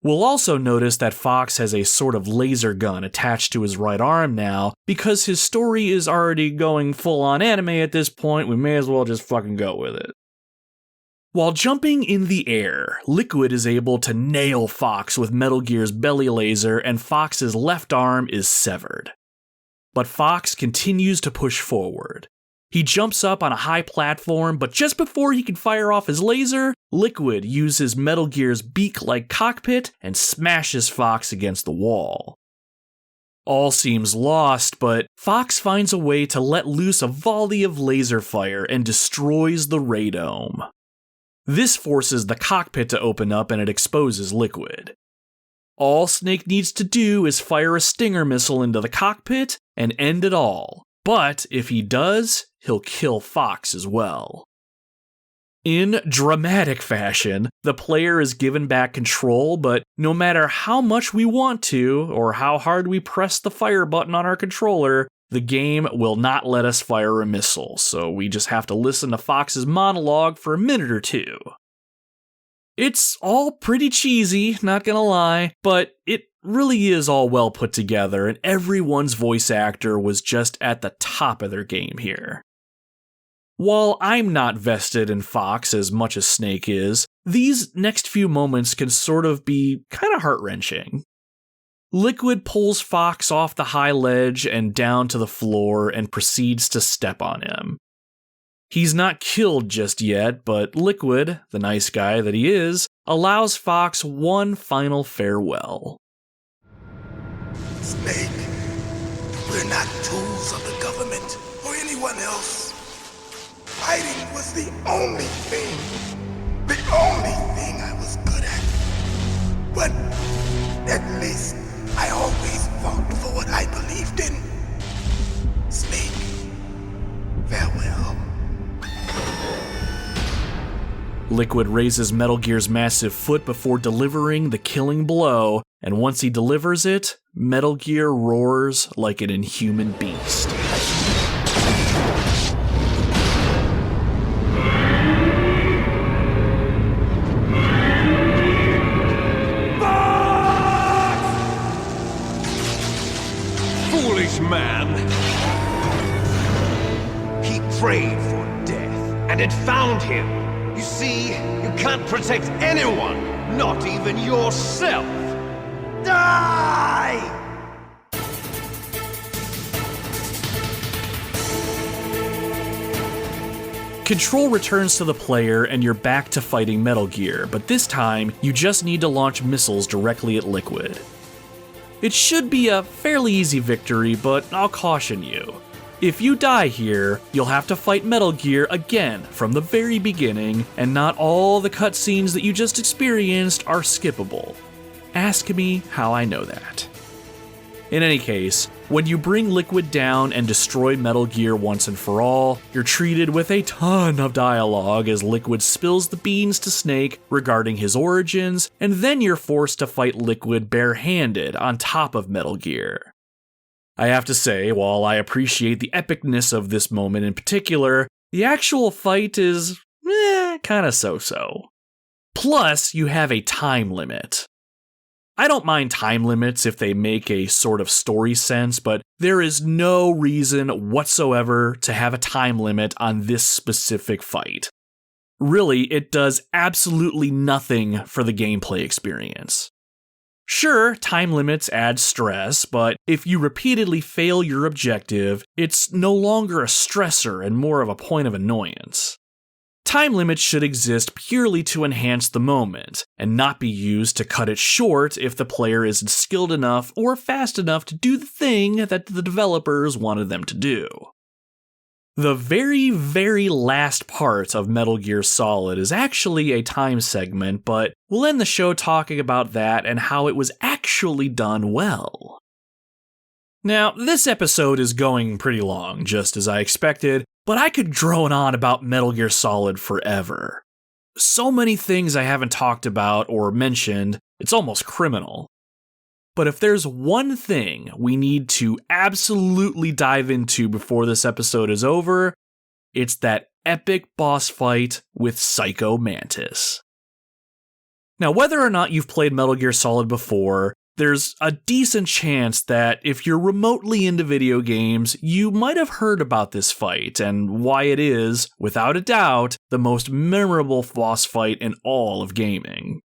We'll also notice that Fox has a sort of laser gun attached to his right arm now, because his story is already going full on anime at this point, we may as well just fucking go with it. While jumping in the air, Liquid is able to nail Fox with Metal Gear's belly laser, and Fox's left arm is severed. But Fox continues to push forward. He jumps up on a high platform, but just before he can fire off his laser, Liquid uses Metal Gear's beak-like cockpit and smashes Fox against the wall. All seems lost, but Fox finds a way to let loose a volley of laser fire and destroys the Ray Dome. This forces the cockpit to open up and it exposes Liquid. All Snake needs to do is fire a stinger missile into the cockpit and end it all. But if he does, he'll kill Fox as well. In dramatic fashion, the player is given back control, but no matter how much we want to, or how hard we press the fire button on our controller, the game will not let us fire a missile, so we just have to listen to Fox's monologue for a minute or two. It's all pretty cheesy, not gonna lie, but it really is all well put together, and everyone's voice actor was just at the top of their game here. While I'm not vested in Fox as much as Snake is, these next few moments can sort of be kind of heart-wrenching. Liquid pulls Fox off the high ledge and down to the floor and proceeds to step on him. He's not killed just yet, but Liquid, the nice guy that he is, allows Fox one final farewell. Snake, we're not tools of the government or anyone else. Fighting was the only thing I was good at. But at least I always fought for what I believed in. Snake, farewell. Liquid raises Metal Gear's massive foot before delivering the killing blow, and once he delivers it, Metal Gear roars like an inhuman beast. Foolish man! He prayed for death, and it found him. You see, you can't protect anyone, not even yourself. Die! Control returns to the player and you're back to fighting Metal Gear, but this time you just need to launch missiles directly at Liquid. It should be a fairly easy victory, but I'll caution you. If you die here, you'll have to fight Metal Gear again from the very beginning, and not all the cutscenes that you just experienced are skippable. Ask me how I know that. In any case, when you bring Liquid down and destroy Metal Gear once and for all, you're treated with a ton of dialogue as Liquid spills the beans to Snake regarding his origins, and then you're forced to fight Liquid barehanded on top of Metal Gear. I have to say, while I appreciate the epicness of this moment in particular, the actual fight is kinda so-so. Plus, you have a time limit. I don't mind time limits if they make a sort of story sense, but there is no reason whatsoever to have a time limit on this specific fight. Really, it does absolutely nothing for the gameplay experience. Sure, time limits add stress, but if you repeatedly fail your objective, it's no longer a stressor and more of a point of annoyance. Time limits should exist purely to enhance the moment, and not be used to cut it short if the player isn't skilled enough or fast enough to do the thing that the developers wanted them to do. The very, very last part of Metal Gear Solid is actually a time segment, but we'll end the show talking about that and how it was actually done well. Now, this episode is going pretty long, just as I expected, but I could drone on about Metal Gear Solid forever. So many things I haven't talked about or mentioned, it's almost criminal. But if there's one thing we need to absolutely dive into before this episode is over, it's that epic boss fight with Psycho Mantis. Now, whether or not you've played Metal Gear Solid before, there's a decent chance that if you're remotely into video games, you might have heard about this fight and why it is, without a doubt, the most memorable boss fight in all of gaming.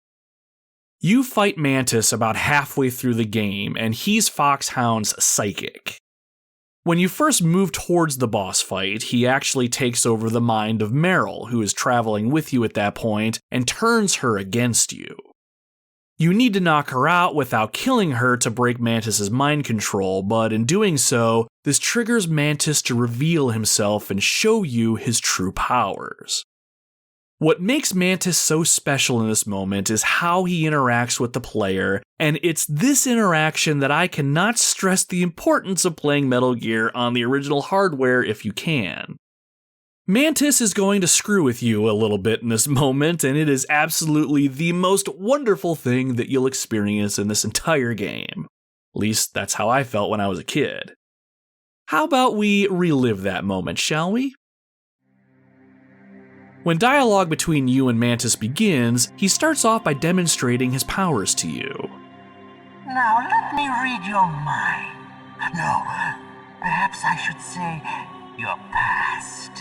You fight Mantis about halfway through the game, and he's Foxhound's psychic. When you first move towards the boss fight, he actually takes over the mind of Meryl, who is traveling with you at that point, and turns her against you. You need to knock her out without killing her to break Mantis' mind control, but in doing so, this triggers Mantis to reveal himself and show you his true powers. What makes Mantis so special in this moment is how he interacts with the player, and it's this interaction that I cannot stress the importance of playing Metal Gear on the original hardware if you can. Mantis is going to screw with you a little bit in this moment, and it is absolutely the most wonderful thing that you'll experience in this entire game. At least that's how I felt when I was a kid. How about we relive that moment, shall we? When dialogue between you and Mantis begins, he starts off by demonstrating his powers to you. Now let me read your mind. No, perhaps I should say your past.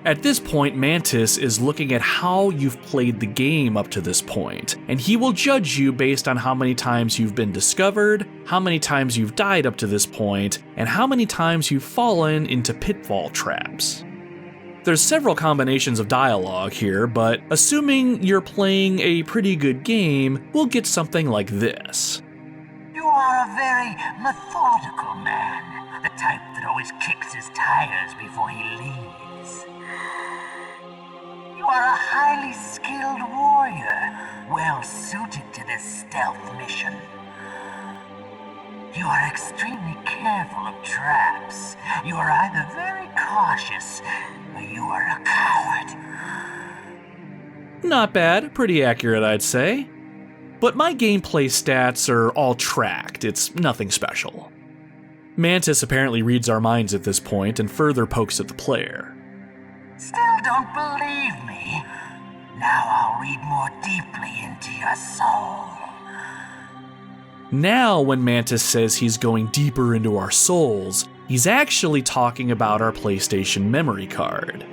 At this point, Mantis is looking at how you've played the game up to this point, and he will judge you based on how many times you've been discovered, how many times you've died up to this point, and how many times you've fallen into pitfall traps. There's several combinations of dialogue here, but assuming you're playing a pretty good game, we'll get something like this. You are a very methodical man, the type that always kicks his tires before he leaves. You are a highly skilled warrior, well suited to this stealth mission. You are extremely careful of traps. You are either very cautious, or you are a coward. Not bad, pretty accurate I'd say. But my gameplay stats are all tracked, it's nothing special. Mantis apparently reads our minds at this point and further pokes at the player. Still don't believe me? Now I'll read more deeply into your soul. Now, when Mantis says he's going deeper into our souls, he's actually talking about our PlayStation memory card.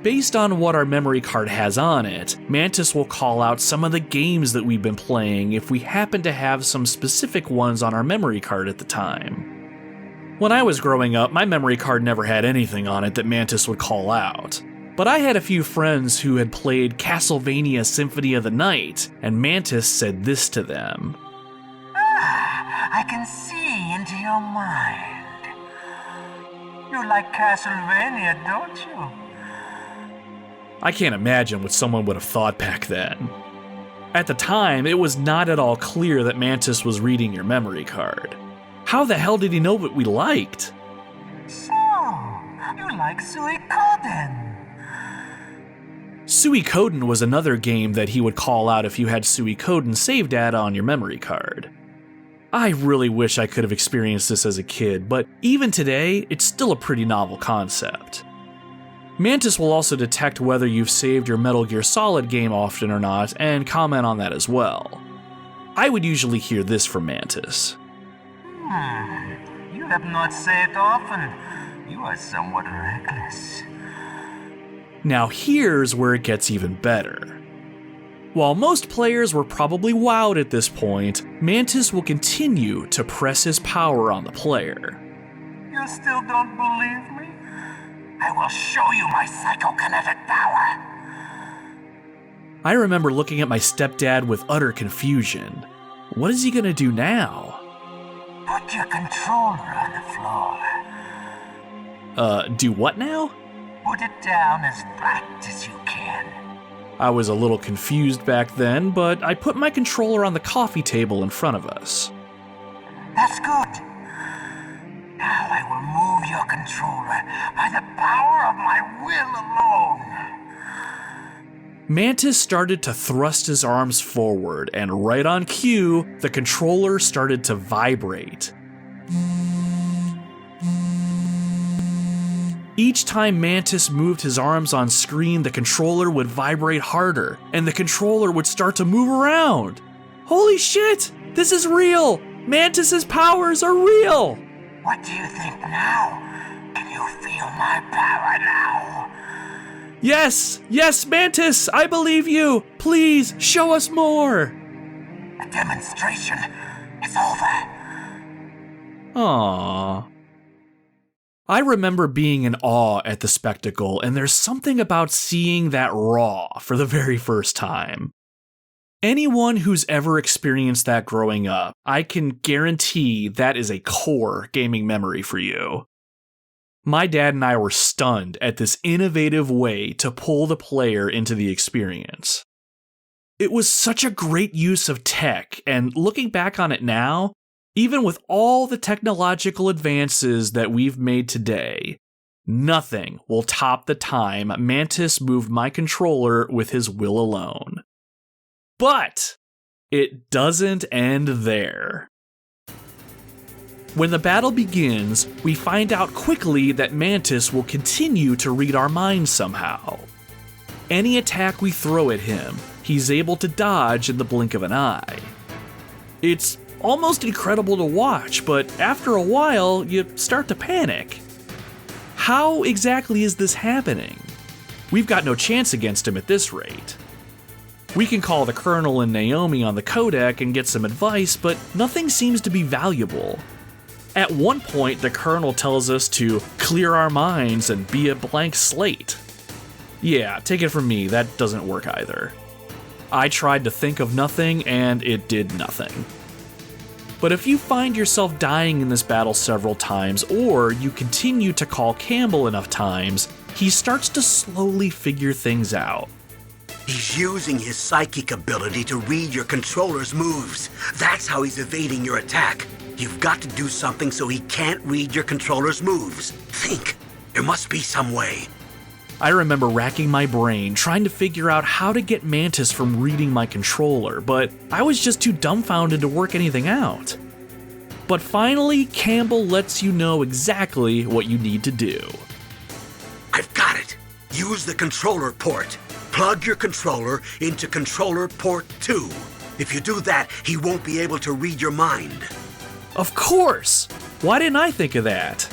Based on what our memory card has on it, Mantis will call out some of the games that we've been playing if we happen to have some specific ones on our memory card at the time. When I was growing up, my memory card never had anything on it that Mantis would call out. But I had a few friends who had played Castlevania Symphony of the Night, and Mantis said this to them. I can see into your mind. You like Castlevania, don't you? I can't imagine what someone would have thought back then. At the time, it was not at all clear that Mantis was reading your memory card. How the hell did he know what we liked? So, you like Suikoden? Suikoden was another game that he would call out if you had Suikoden save data on your memory card. I really wish I could have experienced this as a kid, but even today, it's still a pretty novel concept. Mantis will also detect whether you've saved your Metal Gear Solid game often or not, and comment on that as well. I would usually hear this from Mantis. You have not saved often. You are somewhat reckless. Now here's where it gets even better. While most players were probably wowed at this point, Mantis will continue to press his power on the player. You still don't believe me? I will show you my psychokinetic power. I remember looking at my stepdad with utter confusion. What is he gonna do now? Put your controller on the floor. Do what now? Put it down as flat as you can. I was a little confused back then, but I put my controller on the coffee table in front of us. That's good. Now I will move your controller by the power of my will alone. Mantis started to thrust his arms forward, and right on cue, the controller started to vibrate. Each time Mantis moved his arms on screen, the controller would vibrate harder, and the controller would start to move around. Holy shit! This is real! Mantis's powers are real! What do you think now? Can you feel my power now? Yes! Yes, Mantis! I believe you! Please, show us more! The demonstration is over. Aww. I remember being in awe at the spectacle, and there's something about seeing that raw for the very first time. Anyone who's ever experienced that growing up, I can guarantee that is a core gaming memory for you. My dad and I were stunned at this innovative way to pull the player into the experience. It was such a great use of tech, and looking back on it now, even with all the technological advances that we've made today, nothing will top the time Mantis moved my controller with his will alone. But it doesn't end there. When the battle begins, we find out quickly that Mantis will continue to read our minds somehow. Any attack we throw at him, he's able to dodge in the blink of an eye. It's almost incredible to watch, but after a while, you start to panic. How exactly is this happening? We've got no chance against him at this rate. We can call the Colonel and Naomi on the codec and get some advice, but nothing seems to be valuable. At one point, the Colonel tells us to clear our minds and be a blank slate. Yeah, take it from me, that doesn't work either. I tried to think of nothing, and it did nothing. But if you find yourself dying in this battle several times, or you continue to call Campbell enough times, he starts to slowly figure things out. He's using his psychic ability to read your controller's moves. That's how he's evading your attack. You've got to do something so he can't read your controller's moves. Think. There must be some way. I remember racking my brain trying to figure out how to get Mantis from reading my controller, but I was just too dumbfounded to work anything out. But finally, Campbell lets you know exactly what you need to do. I've got it. Use the controller port. Plug your controller into controller port 2. If you do that, he won't be able to read your mind. Of course! Why didn't I think of that?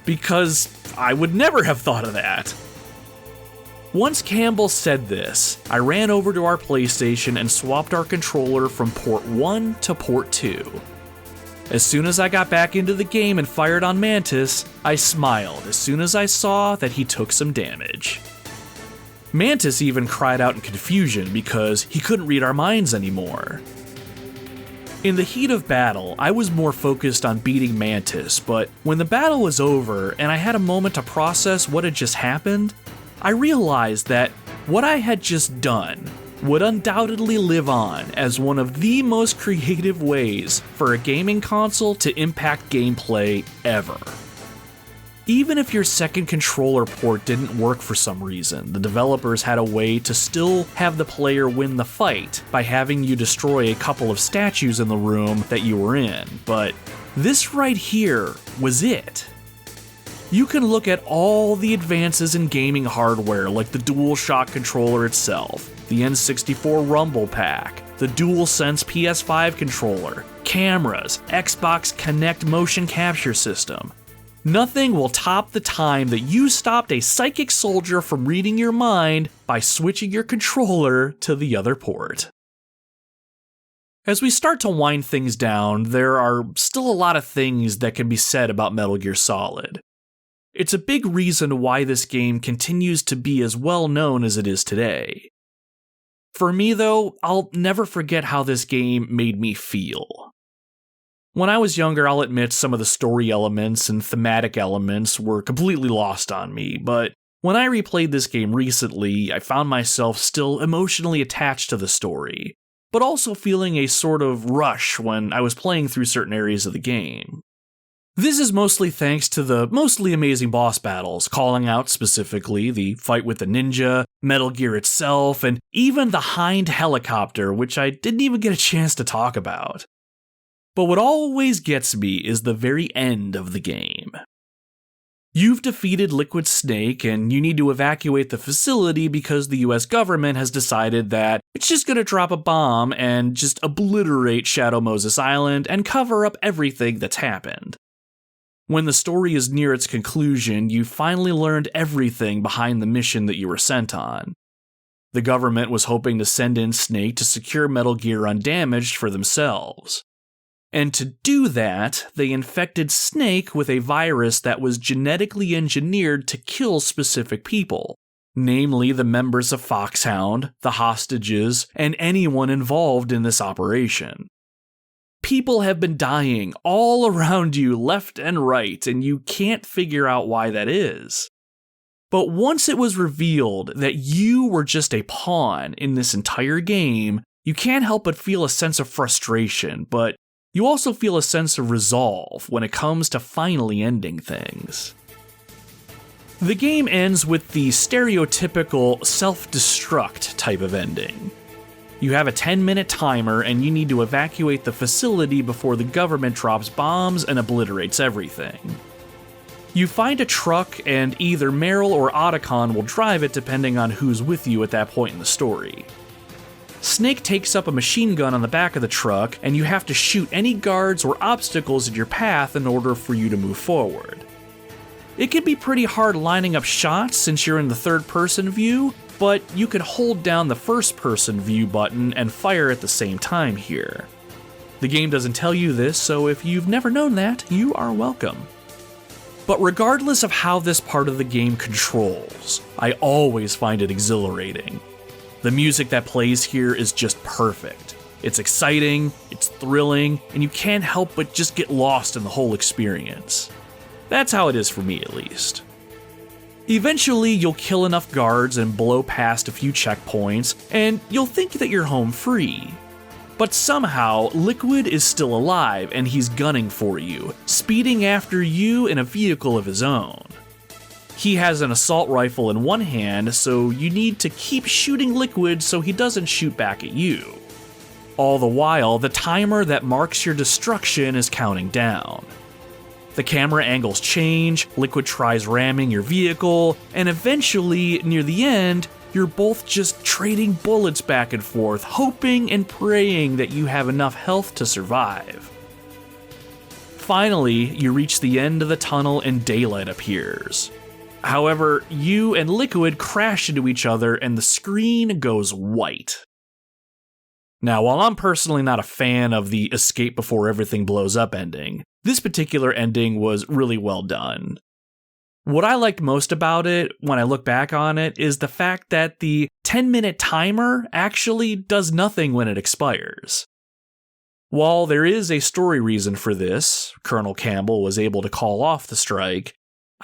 Because I would never have thought of that. Once Campbell said this, I ran over to our PlayStation and swapped our controller from port 1 to port 2. As soon as I got back into the game and fired on Mantis, I smiled as soon as I saw that he took some damage. Mantis even cried out in confusion because he couldn't read our minds anymore. In the heat of battle, I was more focused on beating Mantis, but when the battle was over and I had a moment to process what had just happened, I realized that what I had just done would undoubtedly live on as one of the most creative ways for a gaming console to impact gameplay ever. Even if your second controller port didn't work for some reason, the developers had a way to still have the player win the fight by having you destroy a couple of statues in the room that you were in, but this right here was it. You can look at all the advances in gaming hardware like the DualShock controller itself, the N64 Rumble Pack, the DualSense PS5 controller, cameras, Xbox Kinect motion capture system. Nothing will top the time that you stopped a psychic soldier from reading your mind by switching your controller to the other port. As we start to wind things down, there are still a lot of things that can be said about Metal Gear Solid. It's a big reason why this game continues to be as well known as it is today. For me though, I'll never forget how this game made me feel. When I was younger, I'll admit some of the story elements and thematic elements were completely lost on me, but when I replayed this game recently, I found myself still emotionally attached to the story, but also feeling a sort of rush when I was playing through certain areas of the game. This is mostly thanks to the mostly amazing boss battles, calling out specifically the fight with the ninja, Metal Gear itself, and even the Hind helicopter, which I didn't even get a chance to talk about. But what always gets me is the very end of the game. You've defeated Liquid Snake and you need to evacuate the facility because the US government has decided that it's just going to drop a bomb and just obliterate Shadow Moses Island and cover up everything that's happened. When the story is near its conclusion, you finally learned everything behind the mission that you were sent on. The government was hoping to send in Snake to secure Metal Gear undamaged for themselves. And to do that, they infected Snake with a virus that was genetically engineered to kill specific people, namely the members of Foxhound, the hostages, and anyone involved in this operation. People have been dying all around you left and right, and you can't figure out why that is. But once it was revealed that you were just a pawn in this entire game, you can't help but feel a sense of frustration, but you also feel a sense of resolve when it comes to finally ending things. The game ends with the stereotypical self-destruct type of ending. You have a 10-minute timer and you need to evacuate the facility before the government drops bombs and obliterates everything. You find a truck and either Meryl or Otacon will drive it depending on who's with you at that point in the story. Snake takes up a machine gun on the back of the truck and you have to shoot any guards or obstacles in your path in order for you to move forward. It can be pretty hard lining up shots since you're in the third-person view, but you can hold down the first-person view button and fire at the same time here. The game doesn't tell you this, so if you've never known that, you are welcome. But regardless of how this part of the game controls, I always find it exhilarating. The music that plays here is just perfect. It's exciting, it's thrilling, and you can't help but just get lost in the whole experience. That's how it is for me, at least. Eventually, you'll kill enough guards and blow past a few checkpoints, and you'll think that you're home free. But somehow, Liquid is still alive and he's gunning for you, speeding after you in a vehicle of his own. He has an assault rifle in one hand, so you need to keep shooting Liquid so he doesn't shoot back at you. All the while, the timer that marks your destruction is counting down. The camera angles change, Liquid tries ramming your vehicle, and eventually, near the end, you're both just trading bullets back and forth, hoping and praying that you have enough health to survive. Finally, you reach the end of the tunnel and daylight appears. However, you and Liquid crash into each other and the screen goes white. Now, while I'm personally not a fan of the escape before everything blows up ending, this particular ending was really well done. What I liked most about it, when I look back on it, is the fact that the 10-minute timer actually does nothing when it expires. While there is a story reason for this, Colonel Campbell was able to call off the strike,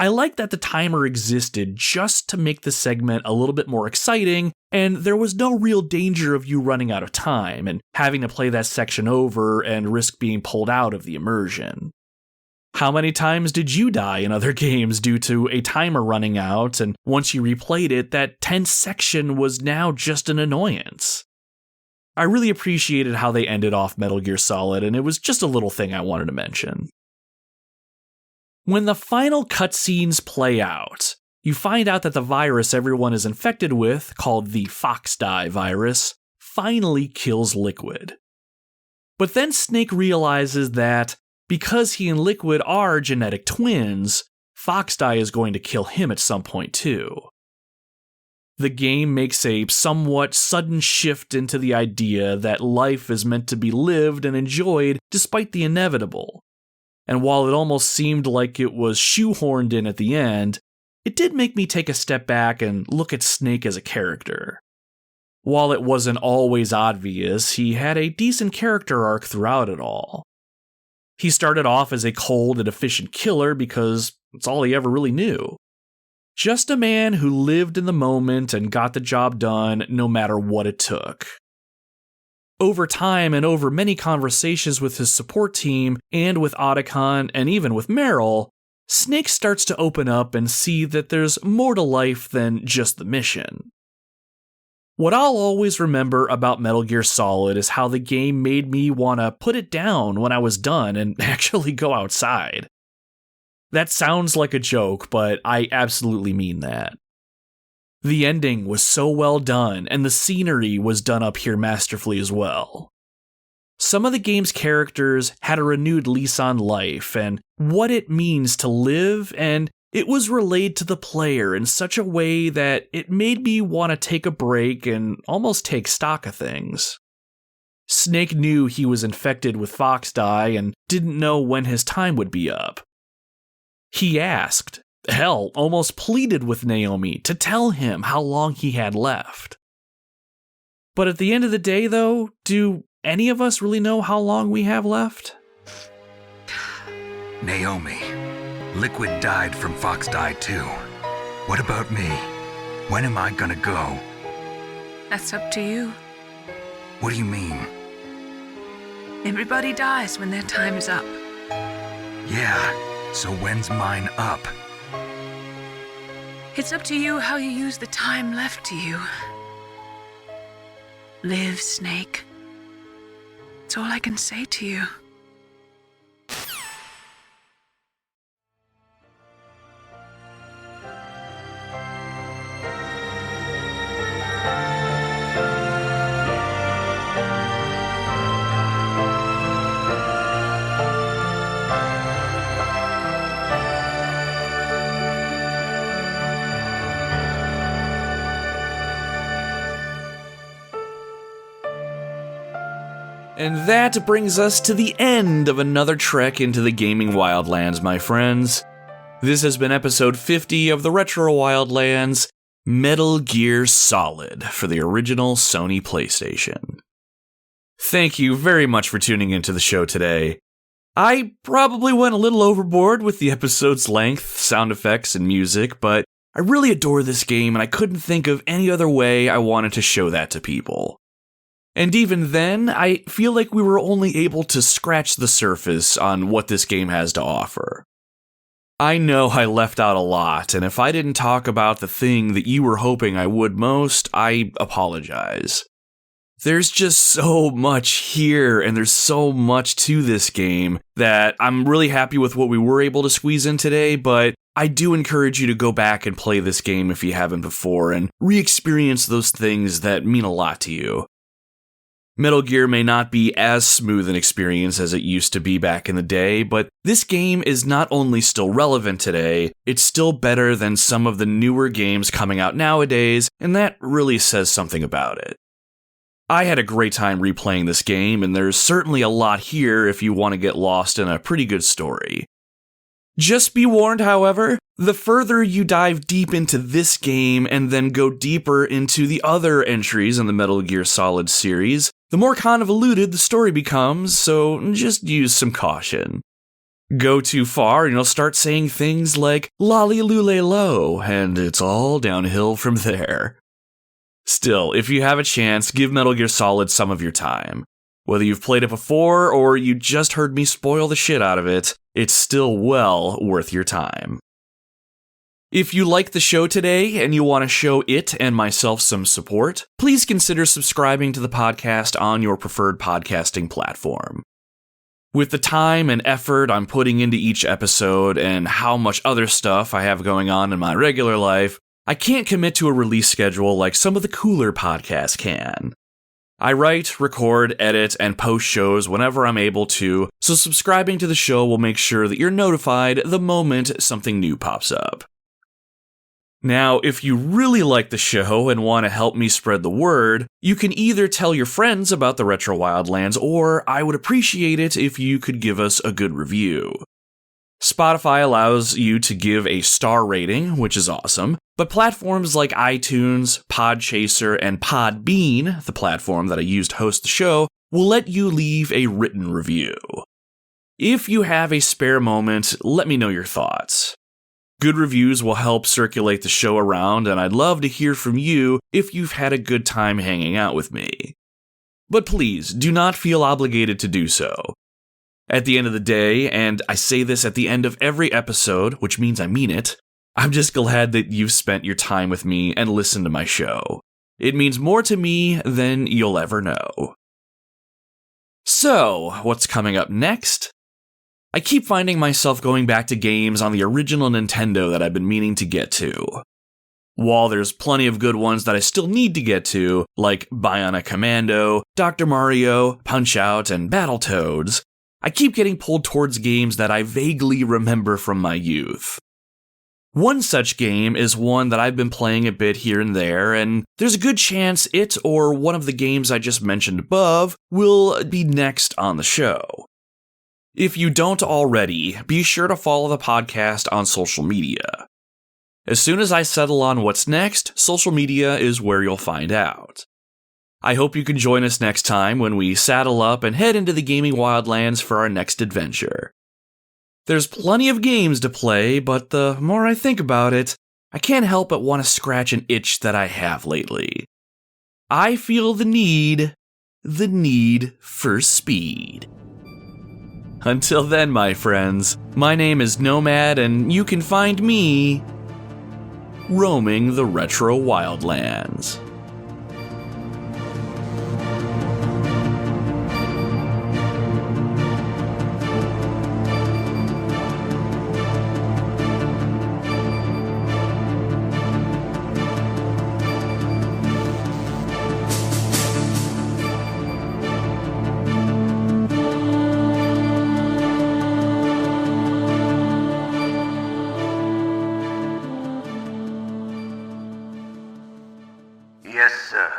I like that the timer existed just to make the segment a little bit more exciting, and there was no real danger of you running out of time and having to play that section over and risk being pulled out of the immersion. How many times did you die in other games due to a timer running out, and once you replayed it, that tense section was now just an annoyance? I really appreciated how they ended off Metal Gear Solid, and it was just a little thing I wanted to mention. When the final cutscenes play out, you find out that the virus everyone is infected with, called the Foxdie virus, finally kills Liquid. But then Snake realizes that, because he and Liquid are genetic twins, Foxdie is going to kill him at some point too. The game makes a somewhat sudden shift into the idea that life is meant to be lived and enjoyed despite the inevitable. And while it almost seemed like it was shoehorned in at the end, it did make me take a step back and look at Snake as a character. While it wasn't always obvious, he had a decent character arc throughout it all. He started off as a cold and efficient killer because it's all he ever really knew. Just a man who lived in the moment and got the job done no matter what it took. Over time and over many conversations with his support team and with Otacon and even with Meryl, Snake starts to open up and see that there's more to life than just the mission. What I'll always remember about Metal Gear Solid is how the game made me want to put it down when I was done and actually go outside. That sounds like a joke, but I absolutely mean that. The ending was so well done, and the scenery was done up here masterfully as well. Some of the game's characters had a renewed lease on life and what it means to live, and it was relayed to the player in such a way that it made me want to take a break and almost take stock of things. Snake knew he was infected with Foxdie and didn't know when his time would be up. He asked, hell, almost pleaded with Naomi to tell him how long he had left. But at the end of the day, though, do any of us really know how long we have left? Naomi, Liquid died from Foxdie too. What about me? When am I gonna go? That's up to you. What do you mean? Everybody dies when their time is up. Yeah, so when's mine up? It's up to you how you use the time left to you. Live, Snake. That's all I can say to you. And that brings us to the end of another trek into the gaming wildlands, my friends. This has been episode 50 of the Retro Wildlands, Metal Gear Solid for the original Sony PlayStation. Thank you very much for tuning into the show today. I probably went a little overboard with the episode's length, sound effects, and music, but I really adore this game and I couldn't think of any other way I wanted to show that to people. And even then, I feel like we were only able to scratch the surface on what this game has to offer. I know I left out a lot, and if I didn't talk about the thing that you were hoping I would most, I apologize. There's just so much here, and there's so much to this game that I'm really happy with what we were able to squeeze in today, but I do encourage you to go back and play this game if you haven't before, and re-experience those things that mean a lot to you. Metal Gear may not be as smooth an experience as it used to be back in the day, but this game is not only still relevant today, it's still better than some of the newer games coming out nowadays, and that really says something about it. I had a great time replaying this game, and there's certainly a lot here if you want to get lost in a pretty good story. Just be warned, however, the further you dive deep into this game and then go deeper into the other entries in the Metal Gear Solid series, the more convoluted the story becomes, so just use some caution. Go too far and you'll start saying things like lolly lule lo, and it's all downhill from there. Still, if you have a chance, give Metal Gear Solid some of your time. Whether you've played it before or you just heard me spoil the shit out of it, it's still well worth your time. If you like the show today and you want to show it and myself some support, please consider subscribing to the podcast on your preferred podcasting platform. With the time and effort I'm putting into each episode and how much other stuff I have going on in my regular life, I can't commit to a release schedule like some of the cooler podcasts can. I write, record, edit, and post shows whenever I'm able to, so subscribing to the show will make sure that you're notified the moment something new pops up. Now, if you really like the show and want to help me spread the word, you can either tell your friends about the Retro Wildlands, or I would appreciate it if you could give us a good review. Spotify allows you to give a star rating, which is awesome, but platforms like iTunes, Podchaser, and Podbean, the platform that I use to host the show, will let you leave a written review. If you have a spare moment, let me know your thoughts. Good reviews will help circulate the show around, and I'd love to hear from you if you've had a good time hanging out with me. But please, do not feel obligated to do so. At the end of the day, and I say this at the end of every episode, which means I mean it, I'm just glad that you've spent your time with me and listened to my show. It means more to me than you'll ever know. So, what's coming up next? I keep finding myself going back to games on the original Nintendo that I've been meaning to get to. While there's plenty of good ones that I still need to get to, like Bionic Commando, Dr. Mario, Punch-Out, and Battletoads, I keep getting pulled towards games that I vaguely remember from my youth. One such game is one that I've been playing a bit here and there, and there's a good chance it or one of the games I just mentioned above will be next on the show. If you don't already, be sure to follow the podcast on social media. As soon as I settle on what's next, social media is where you'll find out. I hope you can join us next time when we saddle up and head into the gaming wildlands for our next adventure. There's plenty of games to play, but the more I think about it, I can't help but want to scratch an itch that I have lately. I feel the need for speed. Until then, my friends, my name is Nomad, and you can find me roaming the retro wildlands. Yes, sir.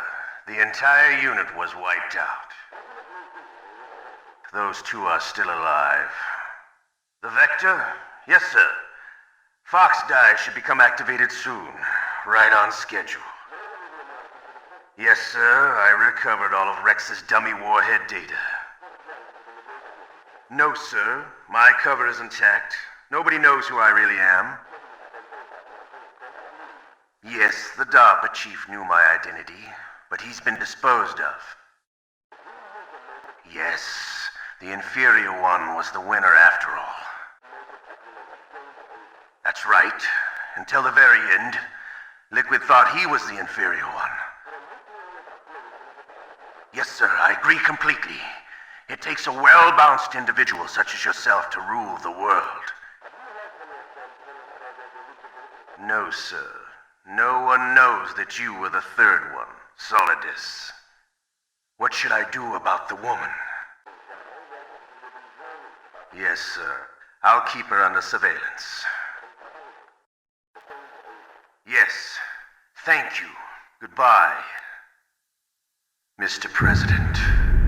The entire unit was wiped out. Those two are still alive. The Vector? Yes, sir. Fox Dive should become activated soon. Right on schedule. Yes, sir. I recovered all of Rex's dummy warhead data. No, sir. My cover is intact. Nobody knows who I really am. Yes, the DARPA chief knew my identity, but he's been disposed of. Yes, the inferior one was the winner after all. That's right. Until the very end, Liquid thought he was the inferior one. Yes, sir, I agree completely. It takes a well-balanced individual such as yourself to rule the world. No, sir. No one knows that you were the third one, Solidus. What should I do about the woman? Yes, sir. I'll keep her under surveillance. Yes. Thank you. Goodbye. Mr. President,